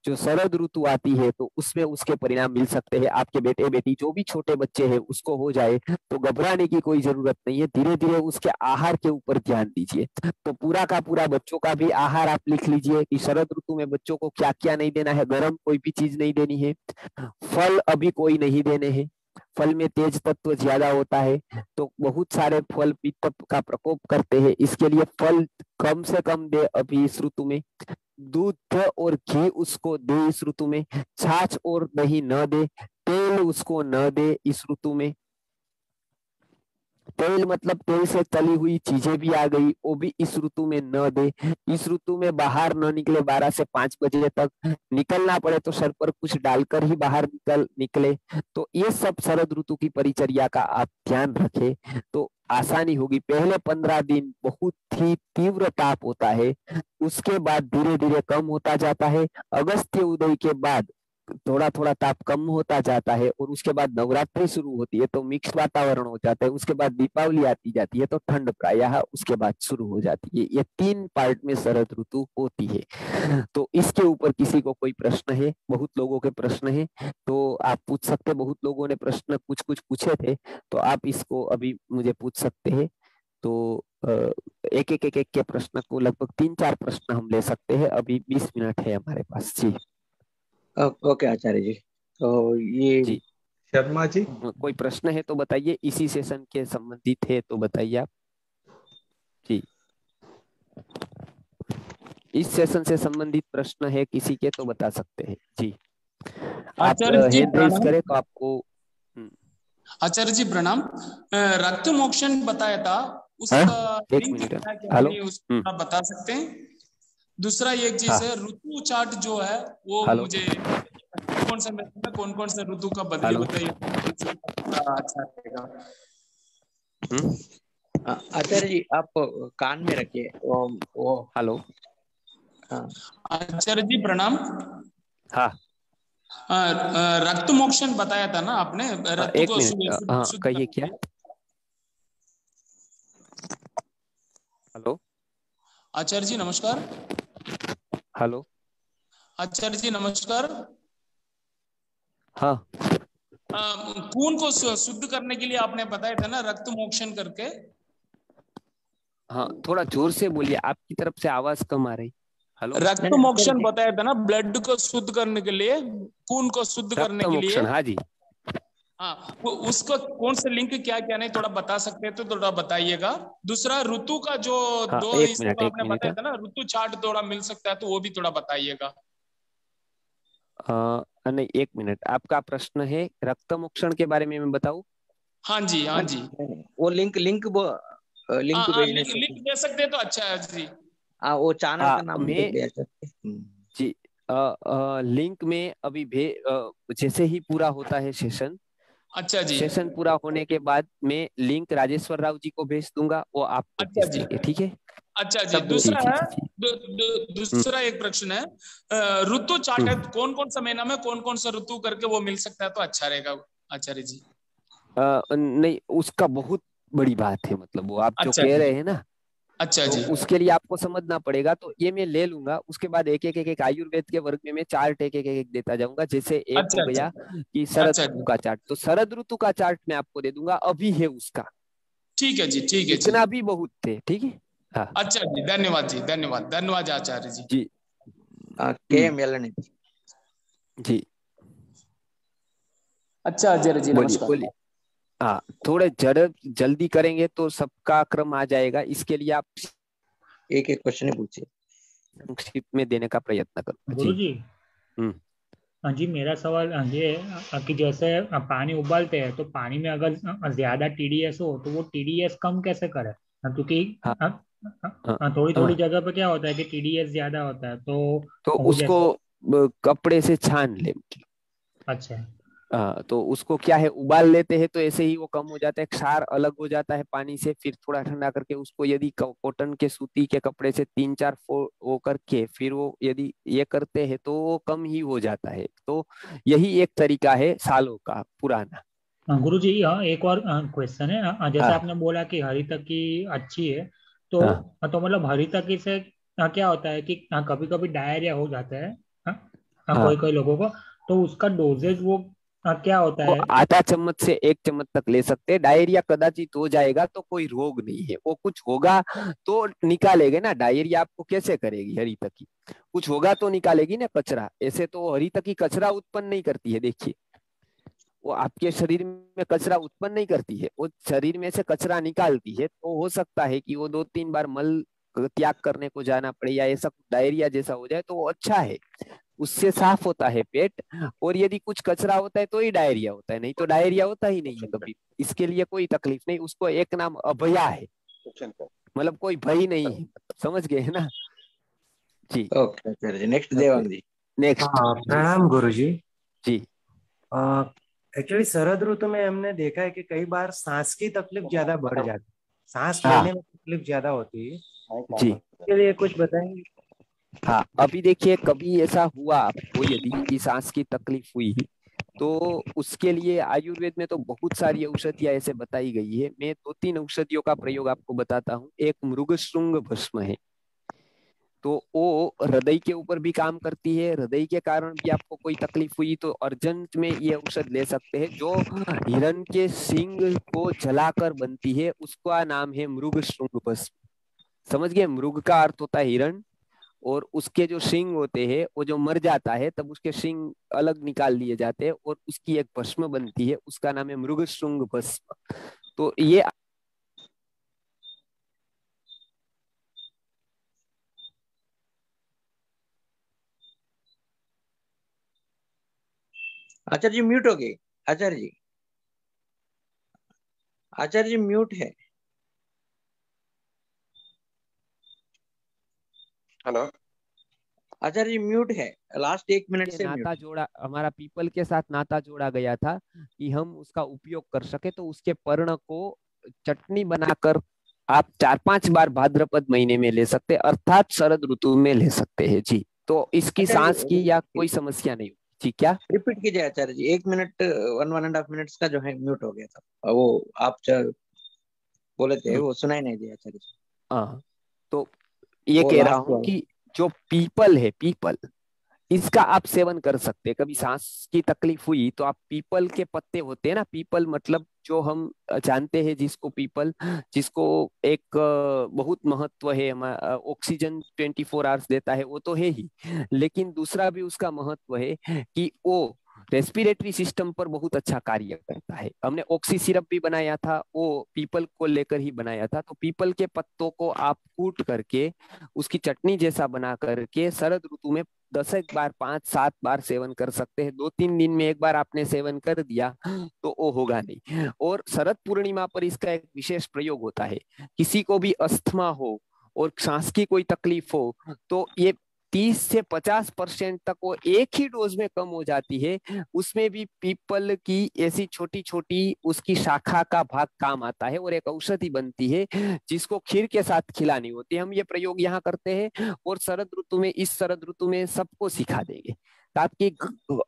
जो शरद ऋतु आती है तो उसमें उसके परिणाम मिल सकते हैं। आपके बेटे बेटी जो भी छोटे बच्चे हैं उसको हो जाए तो घबराने की कोई जरूरत नहीं है, धीरे धीरे उसके आहार के ऊपर ध्यान दीजिए। तो पूरा का पूरा बच्चों का भी आहार आप लिख लीजिए कि शरद ऋतु में बच्चों को क्या क्या नहीं देना है। गर्म कोई भी चीज नहीं देनी है, फल अभी कोई नहीं देने हैं, फल में तेज तत्व ज्यादा होता है तो बहुत सारे फल पित्त का प्रकोप करते हैं, इसके लिए फल कम से कम दे अभी इस ऋतु में। दूध और घी उसको दे इस ऋतु में, छाछ और दही न दे, तेल उसको न दे इस ऋतु में। तेल मतलब तेल से तली हुई चीजें भी आ गई, वो भी इस ऋतु में न दे। इस ऋतु में बाहर न निकले, 12 से 5 बजे तक निकलना पड़े तो सर पर कुछ डालकर ही बाहर निकले। तो ये सब शरद ऋतु की परिचर्या का आप ध्यान रखें तो आसानी होगी। पहले 15 दिन बहुत ही तीव्र ताप होता है, उसके बाद धीरे धीरे कम होता जाता है। अगस्त्य उदय के बाद थोड़ा थोड़ा ताप कम होता जाता है और उसके बाद नवरात्रि शुरू होती है तो मिक्स वातावरण हो जाता है। उसके बाद दीपावली आती जाती है तो ठंड प्रायः उसके बाद शुरू हो जाती है। ये 3 पार्ट में शरद ऋतु होती है। तो इसके ऊपर किसी को कोई प्रश्न है? बहुत लोगों के प्रश्न है तो आप पूछ सकते। बहुत लोगों ने प्रश्न कुछ कुछ पूछे थे तो आप इसको अभी मुझे पूछ सकते हैं। तो एक एक एक एक के प्रश्न को लगभग 3-4 प्रश्न हम ले सकते हैं। अभी 20 मिनट है हमारे पास जी। ओके आचार्य जी। तो ये जी शर्मा जी, कोई प्रश्न है तो बताइए, इसी सेशन के संबंधित है तो बताइए आप जी। इस सेशन से संबंधित प्रश्न है किसी के तो बता सकते हैं जी। आप आचार्य जी हैंड रेज करें तो आपको। आचार्य जी प्रणाम। रक्त मोक्षण बताया था उसका एक लिंक मिनट, क्या क्या हेलो है उसको थोड़ा बता सकते हैं? दूसरा एक चीज है ऋतु चार्ट जो है वो मुझे कौन सा महीने में कौन कौन सा ऋतु का बदली होता है, अच्छा रहेगा। आचार्य जी आप कान में रखिए वो हेलो। हाँ आचार्य जी प्रणाम। हाँ रक्त मोक्षण बताया था ना आपने, रक्त एक को मिनट, हाँ शुद्ध कहिए करने के क्या। लिए। हेलो। आचार्य जी नमस्कार। हेलो। आचार्य जी नमस्कार। हाँ खून को शुद्ध करने के लिए आपने बताया था ना रक्त मोक्षण करके। हाँ, थोड़ा जोर से बोलिए, आपकी तरफ से आवाज कम आ रही। हेलो। रक्त नहीं आचार्य मोक्षण जी बताया था ना, ब्लड को शुद्ध करने के लिए, खून को शुद्ध रक्त करने के लिए। मोक्षण, हाँ जी। हाँ, वो उसको कौन से लिंक क्या क्या नहीं थोड़ा बता सकते हैं तो थोड़ा बताइएगा। दूसरा ऋतु का जो हाँ दो एक हिस्सों मिनट, का एक आपने मिनट। बताया था ना, ऋतु चार्ट थोड़ा मिल सकता है तो वो भी थोड़ा बताइएगा। नहीं एक मिनट, आपका प्रश्न है रक्त मोक्षण के बारे में मैं बताऊं। हाँ जी, हाँ जी। वो लिंक लिंक हाँ लिंक हाँ, भेजने लिंक से लिंक दे सकते हैं तो अच्छा है जी। हाँ वो चैनल का नाम मैं दे सकते जी लिंक में अभी जैसे ही पूरा होता है सेशन, अच्छा जी। सेशन पूरा होने के बाद मैं लिंक राजेश्वर राव जी को भेज दूंगा, वो आपको अच्छा भेज जी। देंगे, ठीक है। अच्छा जी, सब जी दूसरा जी है, जी जी। हम्म, दूसरा एक प्रश्न है, ऋतु चार्ट है, हम्म। कौन कौन सा महीना में कौन कौन सा ऋतु करके वो मिल सकता है तो अच्छा रहेगा आचार्य जी। नहीं, उसका बहुत बड़ी बात है, मतलब वो आप जो अच्छा कह जी। रहे हैं ना, अच्छा तो जी। उसके लिए आपको समझना पड़ेगा, तो ये मैं ले लूंगा। उसके बाद एक एक आयुर्वेद के वर्ग में मैं चार्ट एक देता जाऊंगा। जैसे एक हो अच्छा अच्छा। गया कि शरद अच्छा ऋतु जी। का चार्ट, तो शरद ऋतु का चार्ट मैं आपको दे दूंगा, अभी है उसका। ठीक है जी, ठीक है जी। इतना भी बहुत थे, ठीक है। हाँ अच्छा जी, धन्यवाद जी, धन्यवाद धन्यवाद आचार्य जी। जी। के एम एल जी अच्छा आचार्य जी बोलिए नमस्कार। बोलिए। हाँ, थोड़े जल्दी करेंगे तो सबका क्रम आ जाएगा, इसके लिए आप एक एक क्वेश्चन ही पूछिए। संक्षिप्त में देने का प्रयत्न करो जी। गुरुजी। हम्म। हाँ जी, मेरा सवाल ये है कि जैसे पानी उबालते हैं तो पानी में अगर ज्यादा टीडीएस हो तो वो टीडीएस कम कैसे करें? क्योंकि हाँ हाँ थोड़ी थोड़ी हाँ। जगह पे क्या होता है कि टीडीएस ज्यादा होता है तो तो वो उसको जैसे। कपड़े से छान ले। अच्छा। तो उसको क्या है, उबाल लेते हैं तो ऐसे ही वो कम हो जाता है, क्षार अलग हो जाता है पानी से। फिर थोड़ा ठंडा करके उसको यदि कॉटन के सूती के कपड़े से 3-4 वो करके फिर वो यदि ये करते हैं तो वो कम ही हो जाता है। तो यही एक तरीका है सालों का पुराना। गुरु जी, हाँ एक और क्वेश्चन है। जैसे हाँ आपने बोला कि हरी तकी अच्छी है, तो हाँ तो मतलब हरी तकी से क्या होता है कि कभी कभी डायरिया हो जाता है हाँ। कोई कोई लोगों को, तो उसका डोजेज वो क्या होता वो है? आधा चम्मच से 1 चम्मच तक ले सकते हैं। डायरिया कदाचित हो जाएगा तो कोई रोग नहीं है, वो कुछ होगा तो निकालेगे ना। डायरिया आपको कैसे करेगी हरी तकी, कुछ होगा तो निकालेगी ना कचरा। ऐसे तो हरी तकी कचरा उत्पन्न नहीं करती है, देखिए। वो आपके शरीर में कचरा उत्पन्न नहीं करती है, वो शरीर में से कचरा निकालती है। तो हो सकता है कि वो 2-3 बार मल त्याग करने को जाना पड़े या ऐसा डायरिया जैसा हो जाए, तो वो अच्छा है, उससे साफ होता है पेट। और यदि कुछ कचरा होता है तो ही डायरिया होता है, नहीं तो डायरिया होता ही नहीं है कभी। इसके लिए कोई तकलीफ नहीं, उसको एक नाम अभया है, मतलब कोई भय नहीं है, समझ गए है ना जी। ओके आचार्य जी नेक्स्ट देवांग जी। नेक्स्ट हाँ, जी। प्रणाम गुरुजी। जी एक्चुअली शरद ऋतु में हमने देखा है कि कई बार सांस की तकलीफ ज्यादा बढ़ जाती है, सांस हाँ लेने में तकलीफ ज्यादा होती है। जी। इसके लिए कुछ बताएंगे? हाँ, अभी देखिए, कभी ऐसा हुआ आपको यदि कि सांस की तकलीफ हुई, तो उसके लिए आयुर्वेद में तो बहुत सारी औषधियां ऐसे बताई गई है। मैं 2-3 औषधियों का प्रयोग आपको बताता हूँ। एक मृगशृंग भस्म है, तो वो हृदय के ऊपर भी काम करती है। हृदय के कारण भी आपको कोई तकलीफ हुई तो अर्जेंट में ये औषध ले सकते हैं। जो हिरण के सींग को जलाकर बनती है, उसका नाम है मृगशृंग भस्म। समझ गए, मृग का अर्थ होता है हिरण, और उसके जो सिंग होते हैं, वो जो मर जाता है तब उसके सिंग अलग निकाल लिए जाते हैं और उसकी एक भस्म बनती है, उसका नाम है मृगशृंग भस्म। तो ये आचार्य जी म्यूट हो गए। आचार्य जी, आचार्य जी म्यूट है। हेलो। आचार्य जी म्यूट है, लास्ट 1 मिनट के से म्यूट नाता है। जोड़ा, हमारा पीपल के साथ नाता जोड़ा गया था कि हम उसका उपयोग कर सके। तो उसके पर्ण को चटनी बनाकर आप 4-5 बार भाद्रपद महीने में ले सकते हैं, अर्थात शरद ऋतु में ले सकते हैं जी। तो इसकी आचार्य सांस की या जी कोई समस्या नहीं होगी जी। क्या रिपीट कीजिए आचार्य जी, 1 मिनट 1.5 मिनट्स का जो है म्यूट हो गया था, वो आप बोले थे वो सुनाई नहीं दिया आचार्य जी। हाँ, तो ये वो कह रहा लास्ट हूँ कि जो पीपल है, पीपल, इसका आप सेवन कर सकते हैं। कभी सांस की तकलीफ हुई तो आप पीपल के पत्ते होते हैं ना, पीपल मतलब जो हम जानते हैं जिसको पीपल, जिसको एक बहुत महत्व है, ऑक्सीजन 24 आवर्स देता है वो तो है ही, लेकिन दूसरा भी उसका महत्व है कि वो रेस्पिरेटरी सिस्टम पर बहुत अच्छा कार्य करता है। हमने ऑक्सी सिरप भी बनाया था, वो पीपल को लेकर ही बनाया था। तो पीपल के पत्तों को आप कूट करके उसकी चटनी जैसा बना करके शरद ऋतु में 10 बार 5-7 बार सेवन कर सकते हैं। 2-3 दिन में एक बार आपने सेवन कर दिया तो वो होगा नहीं। और शरद पूर्णिमा पर इसका एक विशेष प्रयोग होता है। किसी को भी अस्थमा हो और सांस की कोई तकलीफ हो तो ये 30 से 50% तक वो एक ही डोज में कम हो जाती है। उसमें भी पीपल की ऐसी छोटी छोटी उसकी शाखा का भाग काम आता है और एक औषधि बनती है जिसको खीर के साथ खिलानी होती है। हम ये प्रयोग यहाँ करते हैं और शरद ऋतु में, इस शरद ऋतु में सबको सिखा देंगे ताकि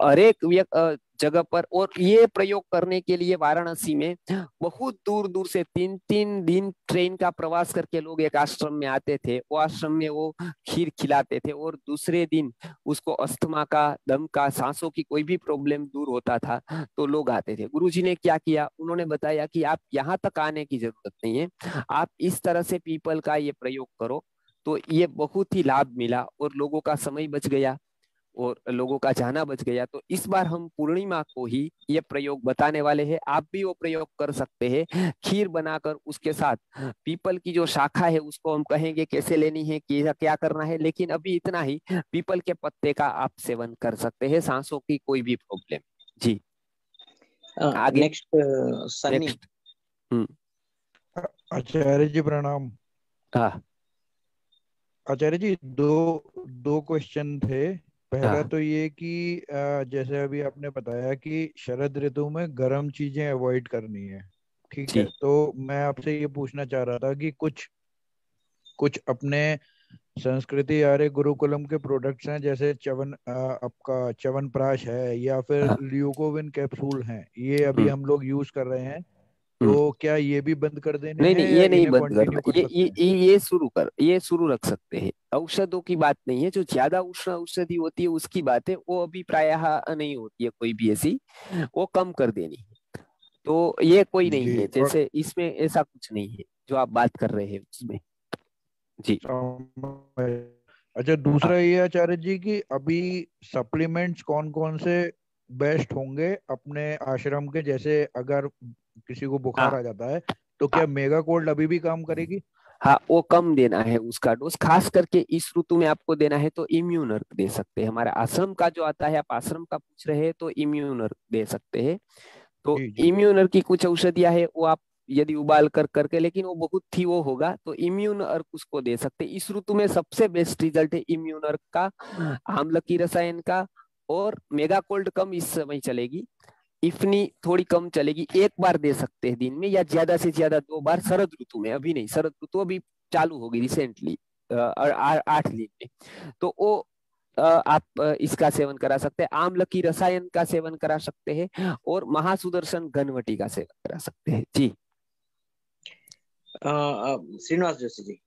हर एक जगह पर। और ये प्रयोग करने के लिए वाराणसी में बहुत दूर दूर से 3-3 दिन ट्रेन का प्रवास करके लोग एक आश्रम में आते थे। वो आश्रम में वो खीर खिलाते थे और दूसरे दिन उसको अस्थमा का, दम का, सांसों की कोई भी प्रॉब्लम दूर होता था तो लोग आते थे। गुरुजी ने क्या किया, उन्होंने बताया कि आप यहाँ तक आने की जरूरत नहीं है, आप इस तरह से पीपल का ये प्रयोग करो। तो ये बहुत ही लाभ मिला और लोगों का समय बच गया और लोगों का जाना बच गया। तो इस बार हम पूर्णिमा को ही ये प्रयोग बताने वाले हैं। आप भी वो प्रयोग कर सकते हैं, खीर बनाकर उसके साथ पीपल की जो शाखा है उसको हम कहेंगे कैसे लेनी है, क्या करना है, लेकिन अभी इतना ही, पीपल के पत्ते का आप सेवन कर सकते हैं, सांसों की कोई भी प्रॉब्लम जी। आगे नेक्स्ट सन्नी। नेक्स्ट। आचार्य जी प्रणाम। हाँ आचार्य जी, दो दो क्वेश्चन थे। पहला हाँ तो ये कि जैसे अभी आपने बताया कि शरद ऋतु में गर्म चीजें अवॉइड करनी है, ठीक जी। है। तो मैं आपसे ये पूछना चाह रहा था कि कुछ कुछ अपने संस्कृति आर्य गुरुकुलम के प्रोडक्ट्स हैं, जैसे आपका च्यवनप्राश है या फिर हाँ, ल्यूकोविन कैप्सूल हैं, ये अभी हम्म, हम लोग यूज कर रहे हैं। हम्म। तो क्या ये भी बंद कर देने नहीं हैं नहीं, या ये नहीं इन्हें बंद करना, कंटिन्यू कर सकते हैं? ये शुरू कर, ये शुरू रख सकते हैं। औषधों की बात नहीं है, जो ज्यादा उष्ण औषधि होती है उसकी बात है, वो अभी प्रायः नहीं होती है कोई भी ऐसी, वो कम कर देनी है। तो ये कोई नहीं जी। है, और जैसे इसमें ऐसा कुछ नहीं है जो आप बात कर रहे हैं उसमें जी। अच्छा, हाँ दूसरा ये आचार्य जी कि अभी सप्लीमेंट्स कौन कौन से बेस्ट होंगे अपने आश्रम के, जैसे अगर किसी को बुखार हाँ आ जाता है तो हाँ क्या मेगा कोल्ड अभी भी काम करेगी? हाँ, वो कम देना है उसका डोज, खास करके इस ऋतु में आपको देना है तो इम्यूनर दे सकते हैं। हमारा आश्रम का जो आता है, आप आश्रम का पूछ रहे हैं तो इम्यूनर दे सकते हैं। तो जी जी। इम्यूनर की कुछ औषधियां है, वो आप यदि उबाल कर करके, लेकिन वो बहुत ही वो होगा, तो इम्यूनर उसको दे सकते हैं। इस ऋतु में सबसे बेस्ट रिजल्ट है इम्यूनर का, आम्ल की रसायन का। और मेगा कोल्ड कम इस समय चलेगी, इफनी थोड़ी कम चलेगी, एक बार दे सकते हैं दिन में, या ज्यादा से ज्यादा 2 बार शरद ऋतु में। अभी नहीं, शरद ऋतु अभी चालू होगी रिसेंटली 8 दिन में। तो वो आप इसका सेवन करा सकते हैं, आम्ल की रसायन का सेवन करा सकते हैं और महासुदर्शन घनवटी का सेवन करा सकते हैं जी। श्रीनिवास जोशी जी।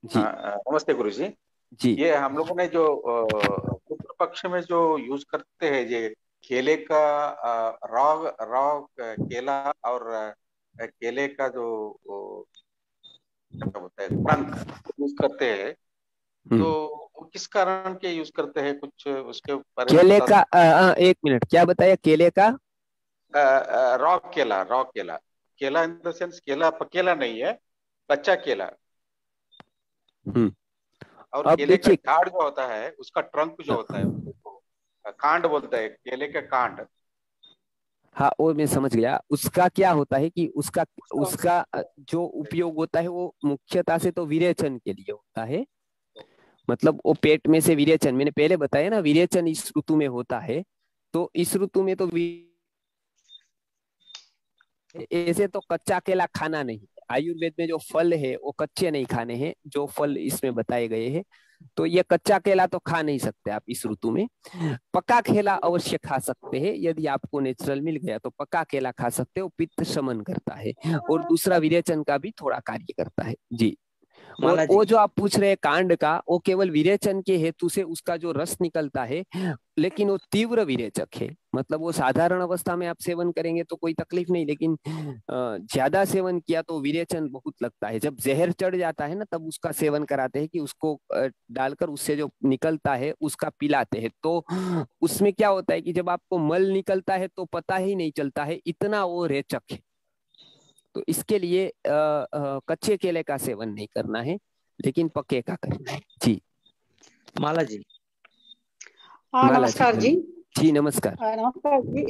जी नमस्ते गुरु जी। जी। ये हम लोगों ने जो पितृ पक्ष में जो यूज करते हैं, ये केले का रॉ रॉ केला और केले का जो क्या बोलते हैं ट्रंक यूज करते हैं, तो वो किस कारण के यूज करते हैं, कुछ उसके बारे में केले बता का 1 मिनट, क्या बताया, केले का रॉ केला, केला इन द सेंस केला पकेला नहीं है, कच्चा केला। और अब केले का देखिए, झाड़ जो होता है उसका ट्रंक जो होता है उसको कांड बोलते हैं, केले का कांड। हाँ वो मैं समझ गया। उसका क्या होता है कि उसका उसका जो उपयोग होता है वो मुख्यतः से तो विरेचन के लिए होता है। मतलब वो पेट में से विरेचन, मैंने पहले बताया ना, विरेचन इस ऋतु में होता है। तो इस ऋतु में तो ऐसे तो कच्चा केला खाना नहीं है, आयुर्वेद में जो फल है वो कच्चे नहीं खाने हैं, जो फल इसमें बताए गए हैं। तो ये कच्चा केला तो खा नहीं सकते आप इस ऋतु में। पका केला अवश्य खा सकते हैं, यदि आपको नेचुरल मिल गया तो पका केला खा सकते हो, पित्त शमन करता है और दूसरा विरेचन का भी थोड़ा कार्य करता है जी। और वो जो आप पूछ रहे हैं कांड का, वो केवल विरेचन के हेतु से उसका जो रस निकलता है, लेकिन वो तीव्र विरेचक है। मतलब वो साधारण अवस्था में आप सेवन करेंगे तो कोई तकलीफ नहीं, लेकिन ज्यादा सेवन किया तो विरेचन बहुत लगता है। जब जहर चढ़ जाता है ना, तब उसका सेवन कराते हैं कि उसको डालकर उससे जो निकलता है उसका पिलाते हैं। तो उसमें क्या होता है कि जब आपको मल निकलता है तो पता ही नहीं चलता है, इतना वो रेचक है। तो इसके लिए कच्चे केले का सेवन नहीं करना है, लेकिन पके का करना है जी। माला जी। नमस्कार जी। जी नमस्कार। नमस्कार जी।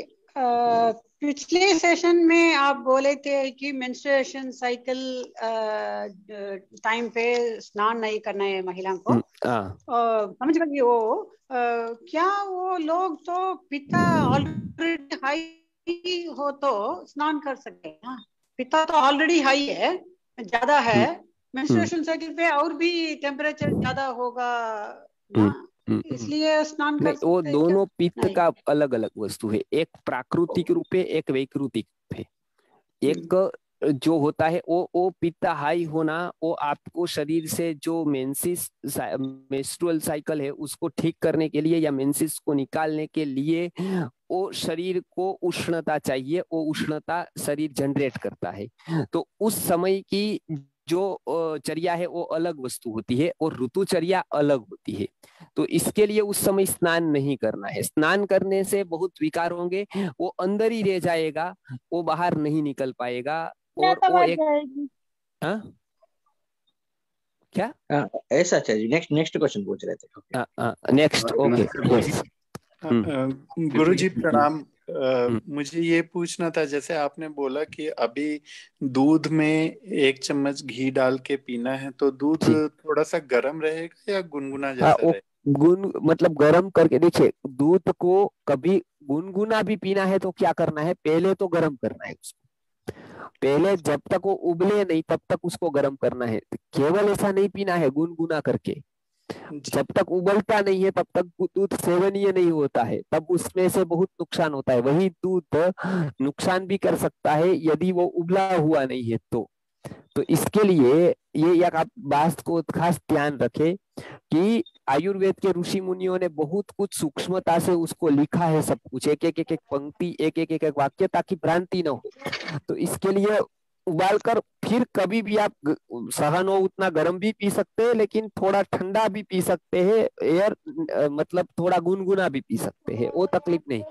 पिछले सेशन में आप बोले थे कि मेंस्ट्रुएशन साइकिल टाइम पे स्नान नहीं करना है महिला को। समझ गई वो। क्या वो लोग तो पिता ऑलरेडी हाई हो तो स्नान कर सकते हैं ना? पिता तो ऑलरेडी हाई है, ज्यादा है, मेंस्ट्रुएशन साइकिल पे और भी टेम्परेचर ज्यादा होगा ना, इसलिए स्नान कर सकते हैं। वो दोनों पित्त का अलग अलग वस्तु है, एक प्राकृतिक रूप है, एक वैकृतिक रूप है। एक जो होता है वो पित्त हाई होना, वो आपको शरीर से जो मेंस्ट्रुअल साइकिल है उसको ठीक करने के लिए या मेंसिस को निकालने के लिए वो शरीर को उष्णता चाहिए, वो उष्णता शरीर जनरेट करता है। तो उस समय की जो चर्या है वो अलग वस्तु होती है और ऋतुचर्या अलग होती है। तो इसके लिए उस समय स्नान नहीं करना है। स्नान करने से बहुत विकार होंगे, वो अंदर ही रह जाएगा, वो बाहर नहीं निकल पाएगा। और वो एक क्या ऐसा चाहिए। नेक्स्ट क्वेश्चन पूछ रहे थे। Next okay. गुरुजी प्रणाम। मुझे ये पूछना था, जैसे आपने बोला कि अभी दूध में 1 चम्मच घी डाल के पीना है, तो दूध थोड़ा सा गर्म रहेगा या गुनगुना जैसा रहेगा? मतलब गर्म करके देखिए, दूध को कभी गुनगुना भी पीना है तो क्या करना है, पहले तो गर्म करना है उसको। पहले जब तक वो उबले नहीं तब तक उसको गर्म करना है। केवल ऐसा नहीं पीना है गुनगुना करके। जब तक उबलता नहीं है तब तक दूध सेवनीय नहीं होता है, तब उसमें से बहुत नुकसान होता है। वही दूध नुकसान भी कर सकता है यदि वो उबला हुआ नहीं है तो इसके लिए ये एक आप बात को खास ध्यान रखें कि आयुर्वेद के ऋषि मुनियों ने बहुत कुछ सूक्ष्मता से उसको लिखा है, सब कुछ एक एक पंक्ति, एक एक वाक्य, ताकि भ्रांति न हो। तो इसके लिए उबालकर फिर कभी भी आप सहन हो उतना गर्म भी पी सकते हैं, लेकिन थोड़ा ठंडा भी पी सकते हैं, एयर मतलब थोड़ा गुनगुना भी पी सकते हैं, वो तकलीफ नहीं।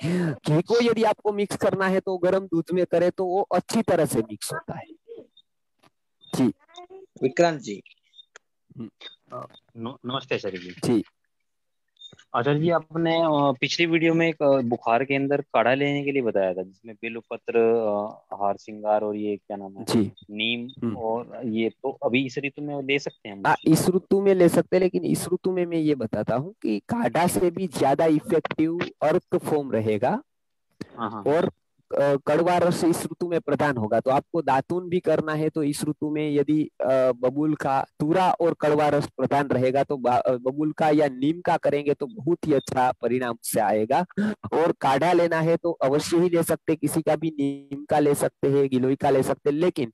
घी को यदि आपको मिक्स करना है तो गर्म दूध में करे तो वो अच्छी तरह से मिक्स होता है जी। विक्रांत जी। नमस्ते आचार्य जी। जी आचार्य जी, आपने पिछली वीडियो में एक बुखार के अंदर काढ़ा लेने के लिए बताया था, जिसमें बेलपत्र, हार श्रृंगार और ये क्या नाम है जी नीम, और ये तो अभी इस ऋतु में ले सकते हैं? इस ऋतु में ले सकते हैं, लेकिन इस ऋतु में मैं ये बताता हूँ कि काढ़ा से भी ज्यादा इफेक्टिव अर्क फॉर्म रहेगा और कड़वा रस इस ऋतु में प्रदान होगा। तो आपको दातून भी करना है तो इस ऋतु में यदि बबूल का तूरा और कड़वा रस प्रदान रहेगा तो बबूल का या नीम का करेंगे तो बहुत ही अच्छा परिणाम से आएगा। और काढ़ा लेना है तो अवश्य ही ले सकते, किसी का भी नीम का ले सकते हैं, गिलोय का ले सकते हैं, लेकिन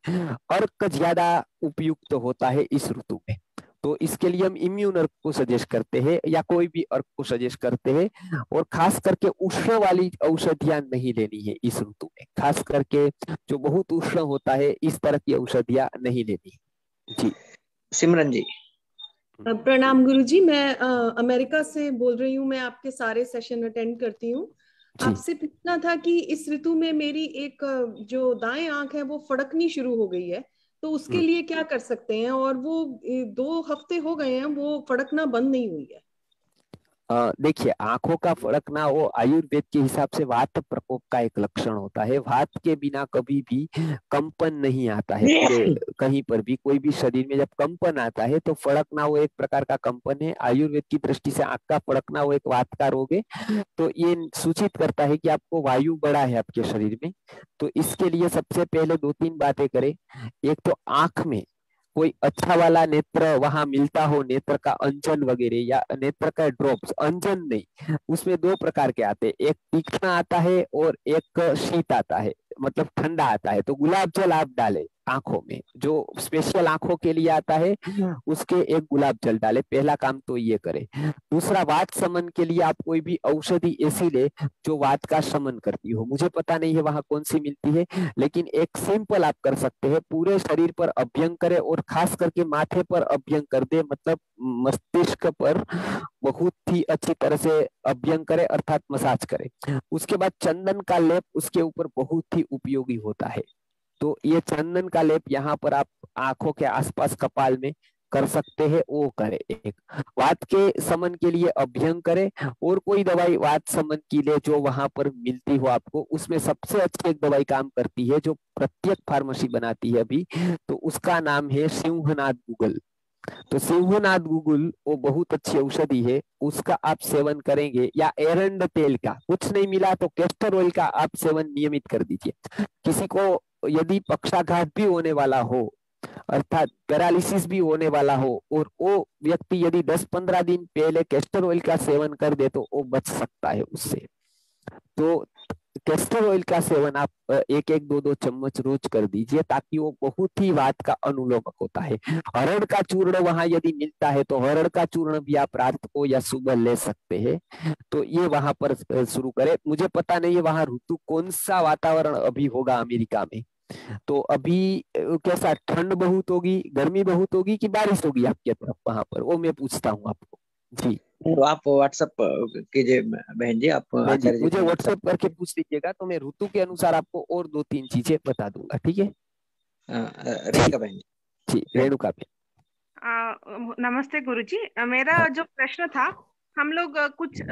अर्क ज्यादा उपयुक्त होता है इस ऋतु में। तो इसके लिए हम इम्यून अर्क को सजेस्ट करते हैं या कोई भी अर्क को सजेस्ट करते हैं। और खास करके उष्ण वाली औषधियां नहीं लेनी है इस ऋतु में, खास करके जो बहुत उष्ण होता है इस तरह की औषधियां नहीं लेनी जी। सिमरन जी। प्रणाम गुरुजी, मैं अमेरिका से बोल रही हूँ। मैं आपके सारे सेशन अटेंड करती हूँ। आपसे पूछना था कि इस ऋतु में मेरी एक जो दाएं आंख है वो फड़कनी शुरू हो गई है, तो उसके लिए क्या कर सकते हैं? और वो 2 हफ्ते हो गए हैं, वो फड़कना बंद नहीं हुई है। देखिए, आंखों का फड़कना वो आयुर्वेद के हिसाब से वात प्रकोप का एक लक्षण होता है। वात के बिना कभी भी कंपन नहीं आता है पूरे कहीं पर भी। कोई भी शरीर में जब कंपन आता है तो फड़कना वो एक प्रकार का कंपन है। आयुर्वेद की दृष्टि से आंख का फड़कना वो एक वात का रोग है। तो ये सूचित करता है कि आपको वायु बढ़ा है आपके शरीर में। तो इसके लिए सबसे पहले 2-3 बातें करें। एक तो आंख में कोई अच्छा वाला नेत्र वहां मिलता हो, नेत्र का अंजन वगैरह या नेत्र का ड्रॉप्स, अंजन नहीं, उसमें 2 प्रकार के आते हैं, एक तीक्ष्ण आता है और एक शीत आता है, मतलब ठंडा आता है। तो गुलाब जल आप डालें आंखों में, जो स्पेशल आंखों के लिए आता है उसके एक गुलाब जल डाले। पहला काम तो ये करे। दूसरा, वात शमन के लिए आप कोई भी औषधि ऐसी ले जो वात का शमन करती हो। मुझे पता नहीं है वहां कौन सी मिलती है, लेकिन एक सिंपल आप कर सकते हैं, पूरे शरीर पर अभ्यंग करे और खास करके माथे पर अभ्यंग कर दे, मतलब मस्तिष्क पर बहुत ही अच्छी तरह से अभ्यंग करे अर्थात मसाज करे। उसके बाद चंदन का लेप उसके ऊपर बहुत ही उपयोगी होता है। तो ये चंदन का लेप यहाँ पर आप आंखों के आसपास कपाल में कर सकते हैं, वो करे। एक वात के समन के लिए अभ्यंग करे, और कोई दवाई वात समन के लिए जो वहां पर मिलती हो आपको, उसमें सबसे अच्छी एक दवाई काम करती है जो प्रत्येक फार्मेसी बनाती है अभी, तो उसका नाम है सिंहनाद गूगल। तो सिंहनाद गूगल वो बहुत अच्छी औषधि है, उसका आप सेवन करेंगे, या एरंड तेल का कुछ नहीं मिला तो कैस्टर ऑयल का आप सेवन नियमित कर दीजिए। किसी को यदि पक्षाघात भी होने वाला हो अर्थात पैरालिसिस भी होने वाला हो, और वो व्यक्ति यदि 10-15 दिन पहले कैस्टर ऑयल का सेवन कर दे तो वो बच सकता है उससे। तो कैस्टर ऑयल का सेवन आप 1-2 चम्मच रोज कर दीजिए, ताकि वो बहुत ही वात का अनुलोमक होता है। हरड़ का चूर्ण वहां यदि मिलता है तो हरड़ का चूर्ण भी आप रात को या सुबह ले सकते हैं। तो ये वहां पर शुरू करें। मुझे पता नहीं है वहां ऋतु कौन सा वातावरण अभी होगा अमेरिका में, तो अभी कैसा, ठंड बहुत होगी, गर्मी बहुत होगी कि बारिश होगी आपके तरफ वहां पर, वो मैं पूछता हूँ आपको जी। तो आप व्हाट्सएप कीजिए बहन जी, आप आचार्य जी मुझे व्हाट्सएप करके पूछ लीजिएगा, तो मैं ऋतु के अनुसार आपको और 2-3 चीजें बता दूंगा, ठीक है। रेणुका बहन जी, रेणुका बहन। नमस्ते गुरुजी, मेरा जो प्रश्न था, हम लोग कुछ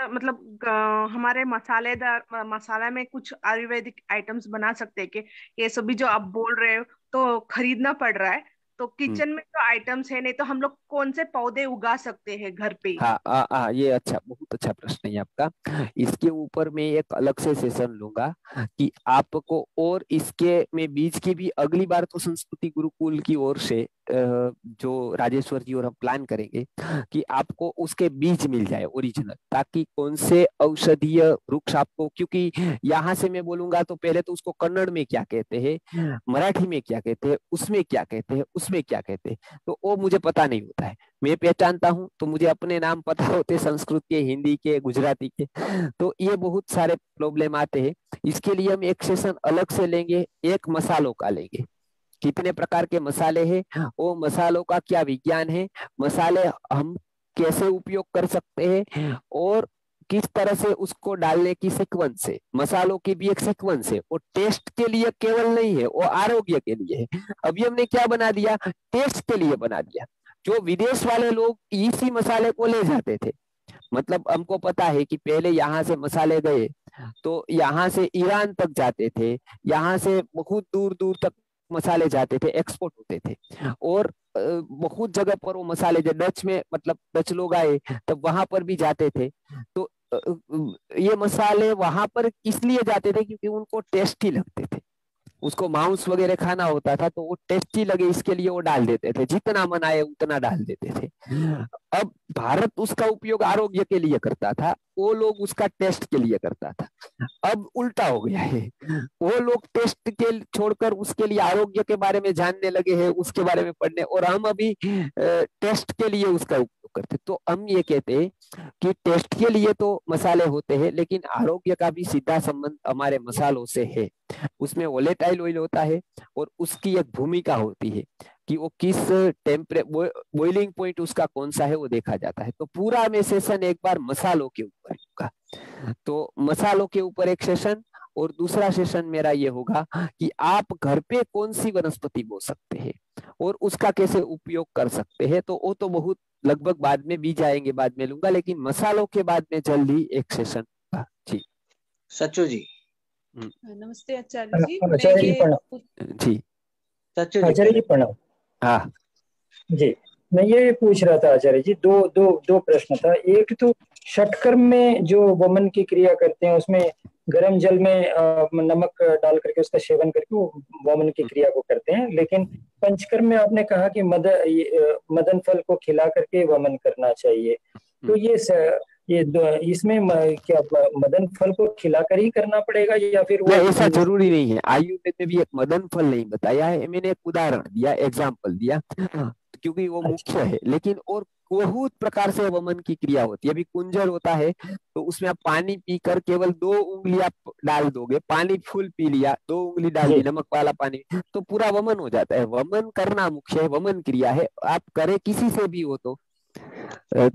मतलब हमारे मसाला में कुछ आयुर्वेदिक आइटम्स बना सकते हैं कि ये सभी जो आप बोल रहे हो तो खरीदना पड़ रहा है, तो किचन में जो आइटम्स है, नहीं तो हम लोग कौन से पौधे उगा सकते हैं घर पे? हाँ, ये अच्छा, बहुत अच्छा प्रश्न है आपका। इसके ऊपर मैं एक अलग से सेशन लूंगा कि आपको, और इसके में बीज की भी अगली बार तो संस्कृति गुरुकुल की ओर से जो राजेश्वर जी और हम प्लान करेंगे कि आपको उसके बीज मिल जाए ओरिजिनल, ताकि कौन से औषधीय वृक्ष आपको, क्योंकि यहाँ से मैं बोलूंगा तो पहले तो उसको कन्नड़ में क्या कहते हैं, मराठी में क्या कहते हैं, उसमें क्या कहते हैं, उसमें क्या कहते हैं, तो वो मुझे पता नहीं होता है। मैं पहचानता हूँ तो मुझे अपने नाम पता होते, संस्कृत के, हिंदी के, गुजराती के, तो ये बहुत सारे प्रॉब्लम आते हैं। इसके लिए हम एक सेशन अलग से लेंगे, एक मसालों का लेंगे, कितने प्रकार के मसाले हैं, वो मसालों का क्या विज्ञान है, मसाले हम कैसे उपयोग कर सकते हैं, और किस तरह से उसको डालने की सीक्वेंस है। मसालों की भी एक सीक्वेंस है, वो टेस्ट के लिए केवल नहीं है, वो आरोग्य के लिए है। अभी हमने क्या बना दिया, टेस्ट के लिए बना दिया। जो विदेश वाले लोग इसी मसाले को ले जाते थे, मतलब हमको पता है कि पहले यहाँ से मसाले गए तो यहाँ से ईरान तक जाते थे, यहाँ से बहुत दूर दूर तक मसाले जाते थे, एक्सपोर्ट होते थे, और बहुत जगह पर वो मसाले, जो डच में, मतलब डच लोग आए तब वहां पर भी जाते थे। तो ये मसाले वहां पर इसलिए जाते थे क्योंकि उनको टेस्टी लगते थे, उसको मांस वगैरह खाना होता था तो वो टेस्टी लगे इसके लिए वो डाल देते थे, जितना मन आए उतना डाल देते थे। अब भारत उसका उपयोग आरोग्य के लिए करता था, वो लोग उसका टेस्ट के लिए करता था। अब उल्टा हो गया है, वो लोग टेस्ट के छोड़कर उसके लिए आरोग्य के बारे में जानने लगे हैं, उसके बारे में पढ़ने, और हम अभी टेस्ट के लिए उसका उपयोग करते। तो हम ये कहते हैं कि टेस्ट के लिए तो मसाले होते हैं, लेकिन आरोग्य का भी सीधा संबंध हमारे मसालों से है। उसमें वोलेटाइल ऑयल होता है और उसकी एक भूमिका होती है कि वो किस बॉइलिंग पॉइंट उसका कौन सा है वो देखा जाता है। तो पूरा में सेशन एक बार मसालों के ऊपर होगा, तो मसालों के ऊपर एक सेशन, और दूसरा सेशन मेरा ये होगा कि आप घर पे कौन सी वनस्पति बो सकते हैं और उसका कैसे उपयोग कर सकते हैं। तो वो तो बहुत लगभग बाद में भी जाएंगे, बाद में लूंगा, लेकिन मसालों के बाद में जल्दी एक सेशन होगा। जी सच्चू जी। नमस्ते आचार्य जी। आचार्य जी प्रणाम। जी सच्चू जी। आचार्य जी प्रणाम। हाँ जी, मैं ये पूछ रहा था आचार्य जी, दो प्रश्न था। एक तो षटकर्म में जो वमन की क्रिया करते हैं उसमें गर्म जल में नमक डाल करके उसका सेवन करके वो वमन की क्रिया को करते हैं, लेकिन पंचकर्म में आपने कहा कि मदन फल को खिला करके वमन करना चाहिए। तो इसमें क्या मदन फल को खिलाकर ही करना पड़ेगा या फिर वो ऐसा जरूरी नहीं है। आयुर्वेद में भी एक मदन फल नहीं बताया है, मैंने एक उदाहरण दिया, एग्जाम्पल दिया क्योंकि वो मुख्य है, लेकिन और बहुत प्रकार से वमन की क्रिया होती है। अभी कुंजर होता है तो उसमें आप पानी पीकर केवल 2 उंगली आप डाल दोगे, पानी फुल पी लिया, 2 उंगली डाल दी नमक वाला पानी, तो पूरा वमन हो जाता है। वमन करना मुख्य है, वमन क्रिया है, आप करे किसी से भी हो तो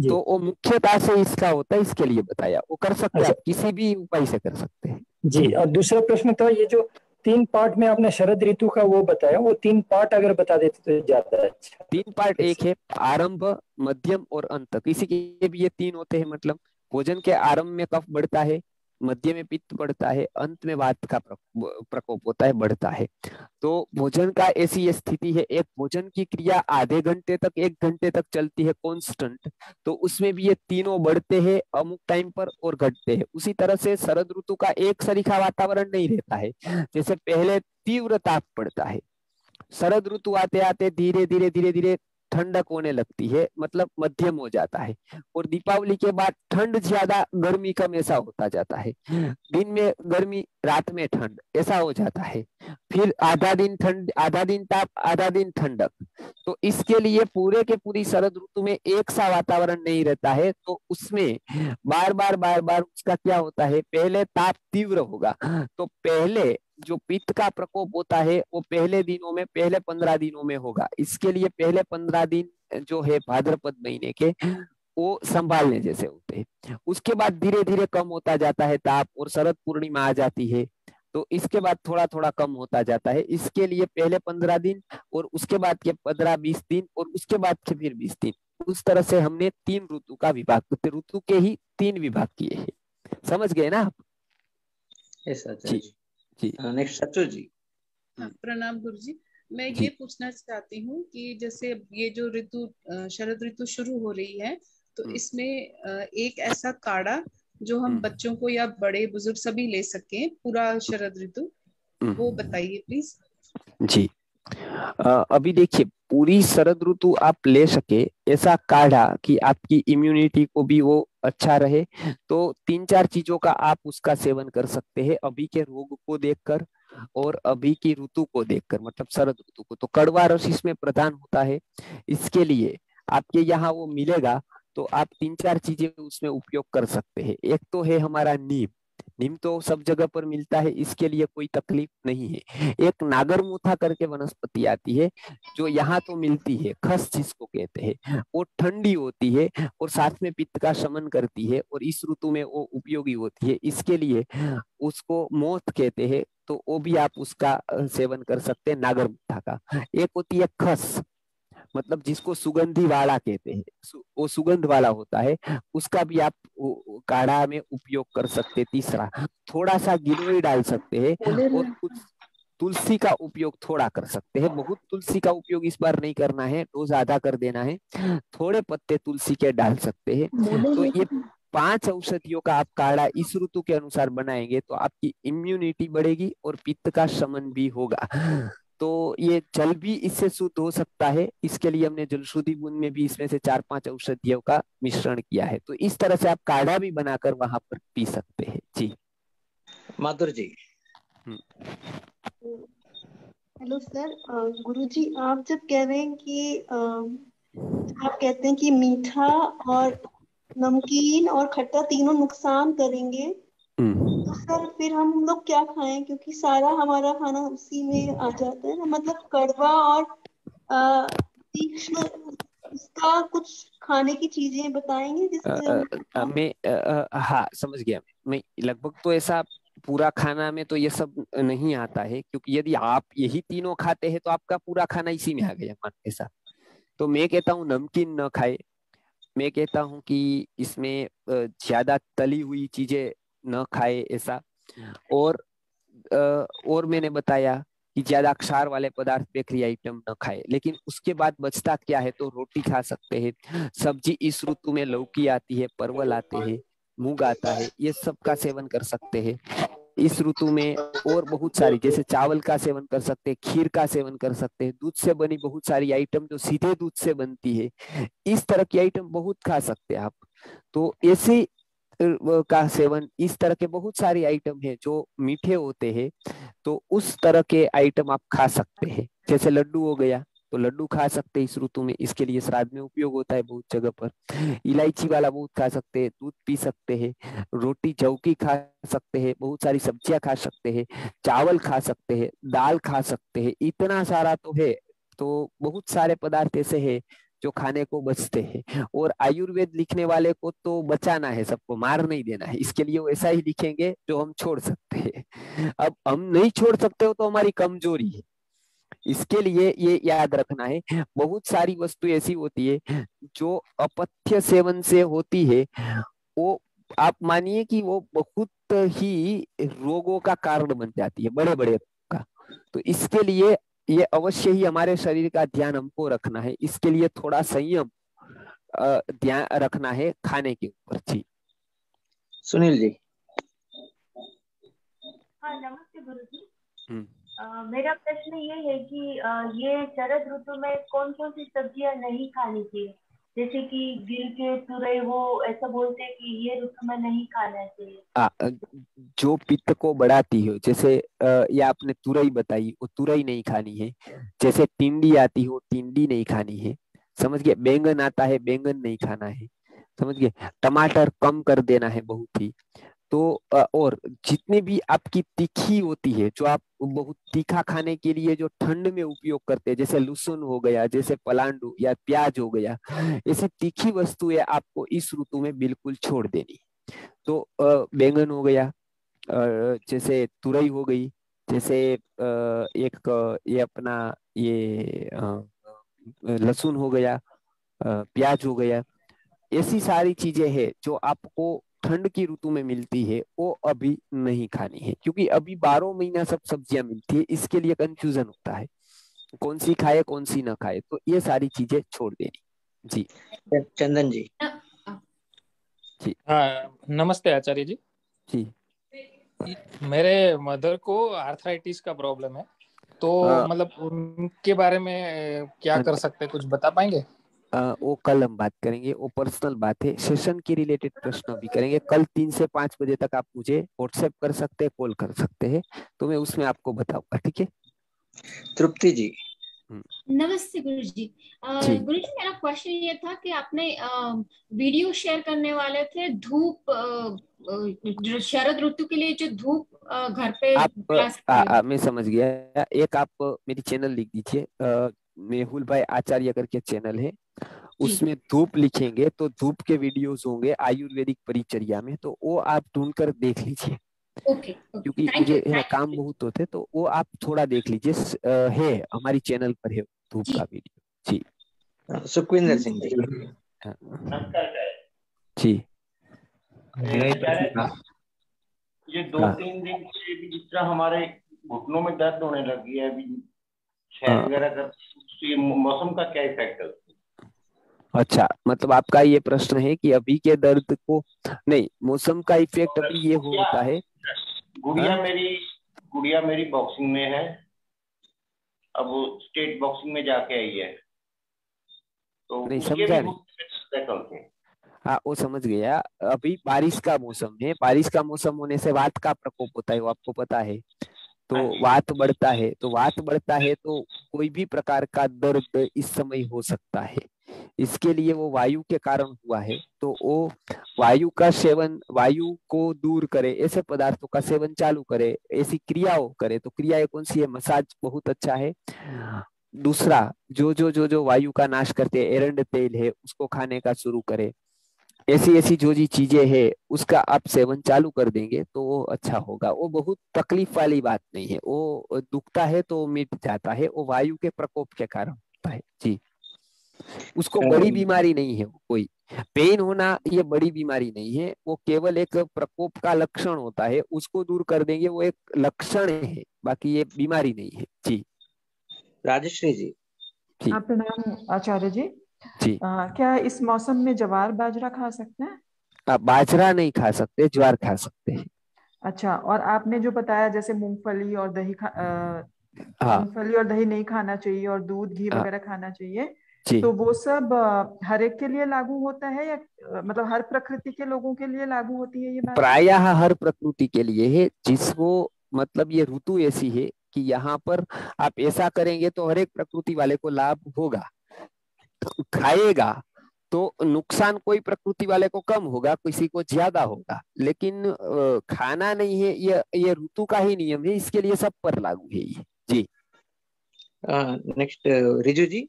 वो मुख्यता से इसका होता है, इसके लिए बताया। वो कर सकते हैं, आप किसी भी उपाय से कर सकते हैं। जी, और दूसरा प्रश्न था ये जो 3 पार्ट में आपने शरद ऋतु का वो बताया, वो 3 पार्ट अगर बता देते तो ज्यादा अच्छा। 3 पार्ट एक है आरंभ, मध्यम और अंत। किसी के भी ये 3 होते हैं। मतलब भोजन के आरंभ में कफ बढ़ता है, मध्य में पित्त बढ़ता है, अंत में वात का प्रकोप होता है, बढ़ता है। तो भोजन का ऐसी स्थिति है, एक भोजन की क्रिया आधे घंटे तक 1 घंटे तक चलती है कांस्टेंट, तो उसमें भी ये तीनों बढ़ते हैं अमुक टाइम पर और घटते हैं। उसी तरह से शरद ऋतु का एक सरीखा वातावरण नहीं रहता है। जैसे पहले तीव्र ताप पड़ता है, शरद ऋतु आते आते धीरे धीरे धीरे धीरे ठंडक होने लगती है, मतलब मध्यम हो जाता है। और दीपावली के बाद ठंड ज्यादा गर्मी कम ऐसा होता जाता है। दिन में गर्मी रात में ठंड ऐसा हो जाता है। फिर आधा दिन ठंड, आधा दिन ताप, आधा दिन ठंडक। तो इसके लिए पूरे के पूरी शरद ऋतु में एक सा वातावरण नहीं रहता है। तो उसमें बार बार उसका क्या होता है, पहले ताप तीव्र होगा तो पहले जो पित्त का प्रकोप होता है वो पहले दिनों में, पहले 15 दिनों में होगा। इसके लिए पहले 15 दिन जो है भाद्रपद महीने के, वो संभालने जैसे होते हैं। उसके बाद धीरे धीरे कम होता जाता है ताप और शरद पूर्णिमा आ जाती है, तो इसके बाद थोड़ा थोड़ा कम होता जाता है। इसके लिए पहले 15 दिन और उसके बाद के 15-20 दिन और उसके बाद के फिर 20 दिन। उस तरह से हमने 3 ऋतु का विभाग, ऋतु के ही 3 विभाग किए हैं। समझ गए ना आप? जी। नेक्स्ट सच्चू जी। प्रणाम गुरुजी। मैं ये पूछना चाहती हूँ कि जैसे ये जो ऋतु शरद ऋतु शुरू हो रही है, तो इसमें एक ऐसा काढ़ा जो हम बच्चों को या बड़े बुजुर्ग सभी ले सकें पूरा शरद ऋतु, वो बताइए प्लीज। जी, अभी देखिए, पूरी शरद ऋतु आप ले सके ऐसा काढ़ा कि आपकी इम्यूनिटी को भी वो अच्छा रहे, तो 3-4 चीजों का आप उसका सेवन कर सकते हैं अभी के रोग को देखकर और अभी की ऋतु को देखकर, मतलब शरद ऋतु को। तो कड़वा रस इसमें प्रधान होता है। इसके लिए आपके यहाँ वो मिलेगा, तो आप 3-4 चीजें उसमें उपयोग कर सकते हैं। एक तो है हमारा नीम। नीम तो सब जगह पर मिलता है, इसके लिए कोई तकलीफ नहीं है। एक नागरमुथा करके वनस्पति आती है जो यहाँ तो मिलती है, खस जिसको कहते हैं। वो ठंडी होती है और साथ में पित्त का शमन करती है और इस ऋतु में वो उपयोगी होती है। इसके लिए उसको मोथ कहते हैं, तो वो भी आप उसका सेवन कर सकते हैं, नागरमुथा का। एक होती है खस, मतलब जिसको सुगंधी वाला कहते हैं, वो सुगंध वाला होता है, उसका भी आप काढ़ा में उपयोग कर सकते। तीसरा, थोड़ा सा गिलोय डाल सकते हैं और कुछ तुलसी का उपयोग थोड़ा कर सकते हैं। बहुत तुलसी का उपयोग इस बार नहीं करना है, डोज आधा कर देना है। थोड़े पत्ते तुलसी के डाल सकते हैं। तो ये 5 औषधियों का आप काढ़ा इस ऋतु के अनुसार बनाएंगे तो आपकी इम्यूनिटी बढ़ेगी और पित्त का शमन भी होगा। तो ये जल भी इससे शुद्ध हो सकता है। इसके लिए हमने जलशुद्धि बूंद में भी इसमें से 4-5 औषधियों का मिश्रण किया है। तो इस तरह से आप काढ़ा भी बनाकर वहां पर पी सकते हैं। जी माधुर जी। हेलो सर, गुरुजी आप जब कह रहे हैं कि आप कहते हैं कि मीठा और नमकीन और खट्टा तीनों नुकसान करेंगे, तो सर फिर हम लोग क्या खाएं, क्योंकि सारा हमारा खाना उसी में आ जाता है ना। मतलब कड़वा और तीक्ष्ण, इसका कुछ खाने की चीजें बताएंगे जिससे मैं हाँ समझ गया। मैं लगभग तो ऐसा पूरा खाना में तो ये सब नहीं आता है, क्योंकि यदि आप यही तीनों खाते हैं तो आपका पूरा खाना इसी में आ गया मान ऐसा। तो मैं कहता हूँ नमकीन न खाए, मैं कहता हूँ कि इसमें ज्यादा तली हुई चीजें न खाए ऐसा, और मैंने बताया कि ज्यादा क्षार वाले पदार्थ बेकरी आइटम न खाए। लेकिन उसके बाद बचता क्या है, तो रोटी खा सकते हैं, सब्जी इस ऋतु में लौकी आती है, परवल आते हैं, मूंग आता है, ये सब का सेवन कर सकते हैं इस ऋतु में। और बहुत सारी जैसे चावल का सेवन कर सकते हैं, खीर का सेवन कर सकते हैं, दूध से बनी बहुत सारी आइटम जो सीधे दूध से बनती है, इस तरह की आइटम बहुत खा सकते हैं आप। तो ऐसे का सेवन, इस तरह के बहुत सारी आइटम है जो मीठे होते हैं, तो उस तरह के आइटम आप खा सकते हैं। जैसे लड्डू हो गया, तो लड्डू खा सकते हैं इस ऋतु में, इसके लिए श्राद्ध में उपयोग होता है बहुत जगह पर। इलायची वाला बहुत खा सकते हैं, दूध पी सकते हैं, रोटी जौ की खा सकते हैं, बहुत सारी सब्जियां खा सकते हैं, चावल खा सकते हैं, दाल खा सकते हैं, इतना सारा तो है। तो बहुत सारे पदार्थ ऐसे हैं जो खाने को बचते हैं। और आयुर्वेद लिखने वाले को तो बचाना है, सबको मार नहीं देना है, इसके लिए वो ऐसा ही लिखेंगे जो हम छोड़ सकते हैं। अब हम नहीं छोड़ सकते हो तो हमारी कमजोरी है, इसके लिए ये याद रखना है। बहुत सारी वस्तु ऐसी होती है जो अपथ्य सेवन से होती है, वो आप मानिए कि वो बहुत ही रोगों का कारण बन जाती है, बड़े बड़े का। तो इसके लिए ये अवश्य ही हमारे शरीर का ध्यान हमको रखना है, इसके लिए थोड़ा संयम ध्यान रखना है खाने के ऊपर। जी सुनील जी। हाँ नमस्ते गुरुजी। मेरा प्रश्न ये है कि ये शरद ऋतु में कौन कौन सी सब्जियां नहीं खानी चाहिए? जैसे कि गिल के तुरई, वो ऐसा बोलते हैं कि ये ऋतु में नहीं खाना चाहिए। जो पित्त को बढ़ाती हो, जैसे ये आपने तुरई बताई, वो तुरई नहीं खानी है। जैसे टिंडी आती हो, टिंडी नहीं खानी है, समझ गए। बैंगन आता है, बैंगन नहीं खाना है, समझ गए। टमाटर कम कर देना है बहुत ही। तो और जितने भी आपकी तीखी होती है, जो आप बहुत तीखा खाने के लिए जो ठंड में उपयोग करते हैं, जैसे लहसुन हो गया, जैसे पलांडू या प्याज हो गया, ऐसी तीखी वस्तुएं आपको इस ऋतु में बिल्कुल छोड़ देनी। तो बैंगन हो गया, जैसे तुरई हो गई, जैसे एक ये अपना ये लहसुन हो गया, प्याज हो गया, ऐसी सारी चीजें हैं जो आपको ठंड की ऋतु में मिलती है, वो अभी नहीं खानी है, क्योंकि अभी 12 महीना सब सब्जियां मिलती है। इसके लिए कंफ्यूजन होता है कौन सी खाए कौन सी ना खाए, तो ये सारी चीजें छोड़ देनी। जी चंदन जी। जी हाँ नमस्ते आचार्य जी। जी मेरे मदर को आर्थराइटिस का प्रॉब्लम है, तो मतलब उनके बारे में क्या कर सकते हैं, कुछ बता पाएंगे? वो कल हम बात करेंगे, वो पर्सनल बात है। सेशन की रिलेटेड प्रश्न भी करेंगे कल 3 से 5 बजे तक। आप मुझे व्हाट्सएप कर सकते हैं, कॉल कर सकते हैं, तो मैं उसमें आपको बताऊंगा। ठीक है। तृप्ति जी। नमस्ते गुरुजी। गुरुजी मेरा क्वेश्चन ये था कि आपने वीडियो शेयर करने वाले थे धूप, शरद ऋतु के लिए जो धूप घर पे आप मैं समझ गया। एक आप मेरी चैनल लिख दीजिए, मेहुल भाई आचार्य करके चैनल है, उसमें धूप लिखेंगे तो धूप के वीडियोस होंगे आयुर्वेदिक परिचर्या में, तो वो आप ढूंढकर देख लीजिए। क्योंकि मुझे काम बहुत होते, तो वो आप थोड़ा देख लीजिए, है हमारी चैनल पर है धूप का वीडियो। जी सुखविंदर सिंह जी। जी ये 2-3 दिन से भी जिस तरह हमारे घुटनों में दर्द होने लगी है अभी, सैर वगैरह कर, मौसम का क्या इफेक्ट है? अच्छा, मतलब आपका ये प्रश्न है कि अभी के दर्द को नहीं, मौसम का इफेक्ट अभी ये होता है। गुड़िया मेरी बॉक्सिंग में है, अब वो स्टेट बॉक्सिंग में जाके आई है, तो नहीं समझा नहीं। हाँ वो समझ गया। अभी बारिश का मौसम है, बारिश का मौसम होने से वात का प्रकोप होता है, वो आपको पता है। तो वात बढ़ता है, तो वात बढ़ता है तो कोई भी प्रकार का दर्द इस समय हो सकता है। इसके लिए वो वायु के कारण हुआ है, तो वो वायु का सेवन, वायु को दूर करे ऐसे पदार्थों का सेवन चालू करे, ऐसी क्रियाओं करे। तो क्रियाएं कौन सी है? मसाज बहुत अच्छा है। दूसरा जो जो जो जो वायु का नाश करते हैं, एरंड तेल है उसको खाने का शुरू करे। ऐसी ऐसी जो जी चीजें है उसका आप सेवन चालू कर देंगे तो वो अच्छा होगा। वो बहुत तकलीफ वाली बात नहीं है, वो दुखता है तो मिट जाता है, वो वायु के प्रकोप के कारण होता है जी। उसको बड़ी बीमारी नहीं है, कोई पेन होना ये बड़ी बीमारी नहीं है, वो केवल एक प्रकोप का लक्षण होता है, उसको दूर कर देंगे, वो एक लक्षण है, बाकी ये बीमारी नहीं है जी। राजश्री जी। प्रणाम आचार्य जी। जी क्या इस मौसम में ज्वार बाजरा खा सकते हैं? आप बाजरा नहीं खा सकते, ज्वार खा सकते हैं। अच्छा, और आपने जो बताया जैसे मूंगफली और दही मूंगफली और दही नहीं खाना चाहिए और दूध घी वगैरह खाना चाहिए, तो वो सब हर एक के लिए लागू होता है या मतलब हर प्रकृति के लोगों के लिए लागू होती है ये बात? प्रायः हर प्रकृति के लिए है, जिसको मतलब ये ऋतु ऐसी है कि यहाँ पर आप ऐसा करेंगे तो हर एक प्रकृति वाले को लाभ होगा। खाएगा तो नुकसान कोई प्रकृति वाले को कम होगा, किसी को ज्यादा होगा, लेकिन खाना नहीं है, ये ऋतु का ही नियम है, इसके लिए सब पर लागू है ये जी। नेक्स्ट रिजू जी।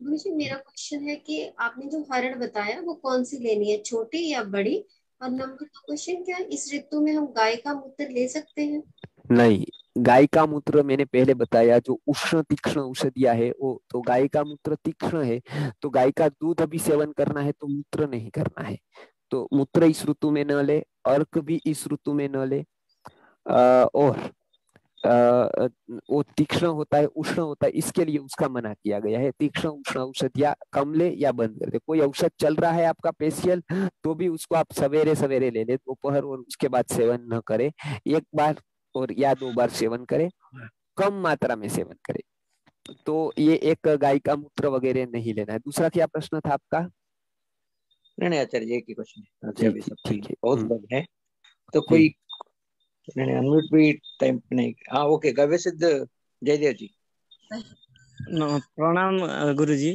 गुरु जी मेरा क्वेश्चन है कि आपने जो हरड़ बताया वो कौन सी लेनी है, छोटी या बड़ी? और नंबर 2 क्वेश्चन, क्या इस ऋतु में हम गाय का मूत्र ले सकते हैं? नहीं, गाय का मूत्र मैंने पहले बताया जो उष्ण तीक्ष्ण औषधियां है वो, तो गाय का मूत्र तीक्ष्ण है, तो गाय का दूध अभी सेवन करना है तो मूत्र नहीं करना है। तो मूत्र इस ऋतु में न ले, अर्क भी इस ऋतु में न ले, और वो तीक्ष्ण होता है, उष्ण होता है, इसके लिए उसका मना किया गया है। तीक्ष्ण उष्ण औषधियां कम ले या बंद कर दे। कोई औषध चल रहा है आपका फेशियल, तो भी उसको आप सवेरे सवेरे ले ले, दोपहर और उसके बाद सेवन न करें, एक बार और या 2 बार सेवन करें, कम मात्रा में सेवन करें। तो ये एक गाय का मूत्र वगैरह नहीं लेना है। दूसरा क्या प्रश्न था आपका? नहीं आचार्य जी की क्वेश्चन है, ठीक है, बहुत लोग है तो कोई नहीं, अनम्यूट भी टाइम पे नहीं। हाँ ओके, गव्य सिद्ध जयदेव जी। प्रणाम गुरु जी।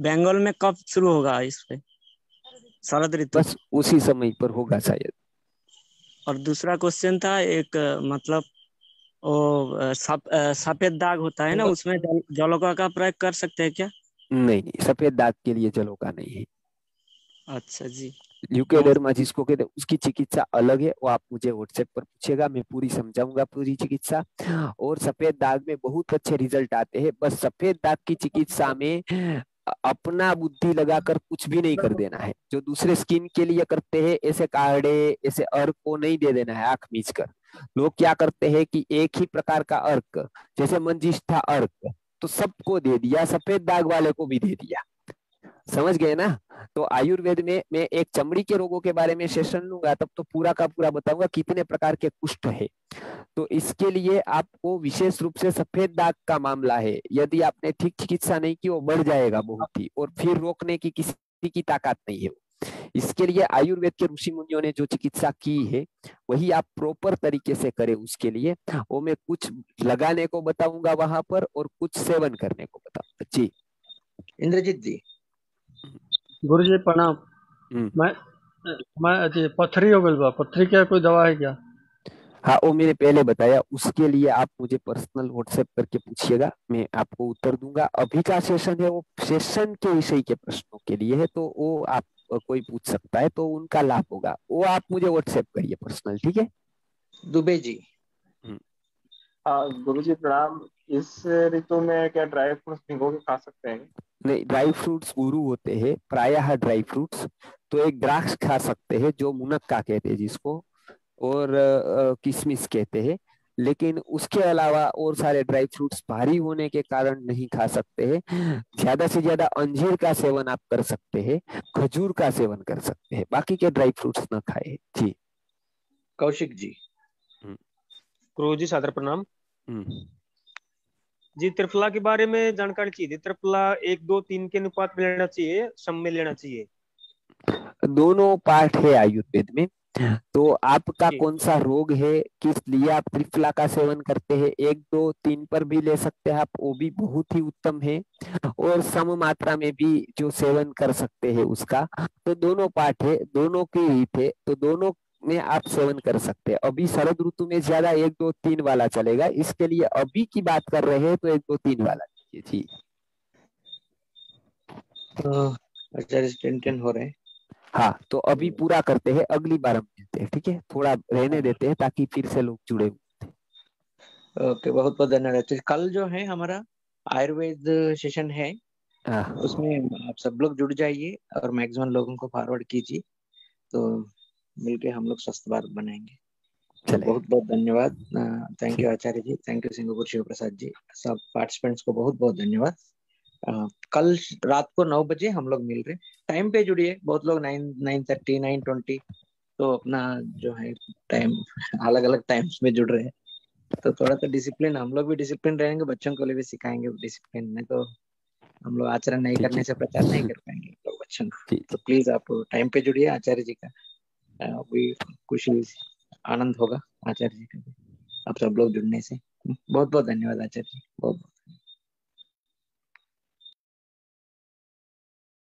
बंगाल में कब शुरू होगा इस पे शरद ऋतु? बस उसी समय पर होगा शायद। और दूसरा क्वेश्चन था एक, मतलब वो सफेद दाग होता है ना, उसमें जलोका का प्रयोग कर सकते हैं क्या? नहीं, सफेद दाग के लिए जलोका नहीं है। अच्छा जी। ल्यूकेडर्मा जिसको कहते हैं उसकी चिकित्सा अलग है, वो आप मुझे व्हाट्सएप पर पूछेगा, मैं पूरी समझाऊंगा पूरी चिकित्सा। और सफेद दाग में बहुत अच्छे रिजल्ट आते हैं, बस सफेद दाग की चिकित्सा में अपना बुद्धि लगाकर कुछ भी नहीं कर देना है। जो दूसरे स्किन के लिए करते हैं ऐसे काढ़े, ऐसे अर्क को नहीं दे देना है आंख मीच कर। लोग क्या करते हैं कि एक ही प्रकार का अर्क, जैसे मंजिष्ठा अर्क, तो सबको दे दिया, सफेद दाग वाले को भी दे दिया, समझ गए ना? तो आयुर्वेद में मैं एक चमड़ी के रोगों के बारे में सेशन लूंगा, तब तो पूरा का पूरा बताऊंगा कितने प्रकार के कुष्ठ है। तो इसके लिए आपको विशेष रूप से सफेद दाग का मामला है, यदि आपने ठीक चिकित्सा नहीं की वो बढ़ जाएगा बहुत ही, और फिर रोकने की किसी की ताकत नहीं है। इसके लिए आयुर्वेद के ऋषि मुनियों ने जो चिकित्सा की है वही आप प्रॉपर तरीके से करें। उसके लिए वो मैं कुछ लगाने को बताऊंगा वहां पर और कुछ सेवन करने को बताऊंगा जी। इंद्रजीत जी। गुरु जी प्रणाम। मैं पथरी हो गई बा, पथरी क्या कोई दवा है क्या? हाँ, वो मैंने पहले बताया, उसके लिए आप मुझे पर्सनल व्हाट्सएप करके पूछिएगा, मैं आपको उत्तर दूंगा। अभी का सेशन है वो सेशन के विषय के प्रश्नों के लिए है, तो वो आप कोई पूछ सकता है तो उनका लाभ होगा, वो आप मुझे व्हाट्सएप करिए पर्सनल, ठीक है? दुबे जी। गुरु जी प्रणाम। इस ऋतु में क्या ड्राई फ्रूट्स भिगो के खा सकते हैं? नहीं, ड्राई फ्रूट्स गुरु होते हैं प्रायः ड्राई फ्रूट्स, तो एक द्राक्ष खा सकते हैं जो मुनक्का कहते हैं जिसको, और किशमिश कहते हैं, लेकिन उसके अलावा और सारे ड्राई फ्रूट्स भारी होने के कारण नहीं खा सकते हैं। ज्यादा से ज्यादा अंजीर का सेवन आप कर सकते हैं, खजूर का सेवन कर सकते हैं, बाकी के ड्राई फ्रूट्स न खाए जी। कौशिक जी। गुरु जी सादर प्रणाम जी। त्रिफला के बारे में जानकारी चाहिए। त्रिफला 1, 2, 3 के अनुपात में लेना चाहिए, सम में लेना चाहिए? दोनों पार्ट है आयुर्वेद में, तो आपका कौन सा रोग है, किस लिए आप त्रिफला का सेवन करते हैं, 1, 2, 3 पर भी ले सकते हैं आप, वो भी बहुत ही उत्तम है, और सम मात्रा में भी जो सेवन कर सकते हैं उसका, तो दोनों पार्ट है, दोनों की रीत है, तो दोनों में आप सेवन कर सकते हैं। अभी शरद ऋतु में ज्यादा 1, 2, 3 वाला चलेगा, इसके लिए अभी की बात कर रहे हैं तो 1, 2, 3 वाला जी। आचार्य 10 हो रहे हैं। हाँ, तो अभी पूरा करते हैं, अगली बार हम मिलते हैं, ठीक है? थोड़ा रहने देते हैं ताकि फिर से लोग जुड़े। ओके, बहुत बहुत धन्यवाद। कल जो है हमारा आयुर्वेद सेशन है, उसमें आप सब लोग जुड़ जाइए और मैक्सिमम लोगों को फॉरवर्ड कीजिए, तो मिलके हम लोग स्वस्थ भारत बनाएंगे। तो बहुत बहुत धन्यवाद। Thank you Acharya ji, thank you Singupur Shiv Prasad ji, सब पार्टिसिपेंट्स को बहुत बहुत धन्यवाद। कल रात को 9 बजे हम लोग मिल रहे, टाइम पे जुड़िए। बहुत लोग 9:30 9:20 तो अपना जो है टाइम अलग अलग टाइम्स में जुड़ रहे हैं, तो थोड़ा सा डिसिप्लिन, हम लोग भी डिसिप्लिन रहेंगे, बच्चों को भी सिखाएंगे डिसिप्लिन में। तो हम लोग आचरण नहीं करने से प्रचार नहीं कर पाएंगे लोग बच्चों को। तो प्लीज आप टाइम पे जुड़िए। आचार्य जी का भी खुशी आनंद होगा, आचार्य जी का भी, आप सब लोग जुड़ने से। बहुत बहुत धन्यवाद आचार्य जी, बहुत बहुत।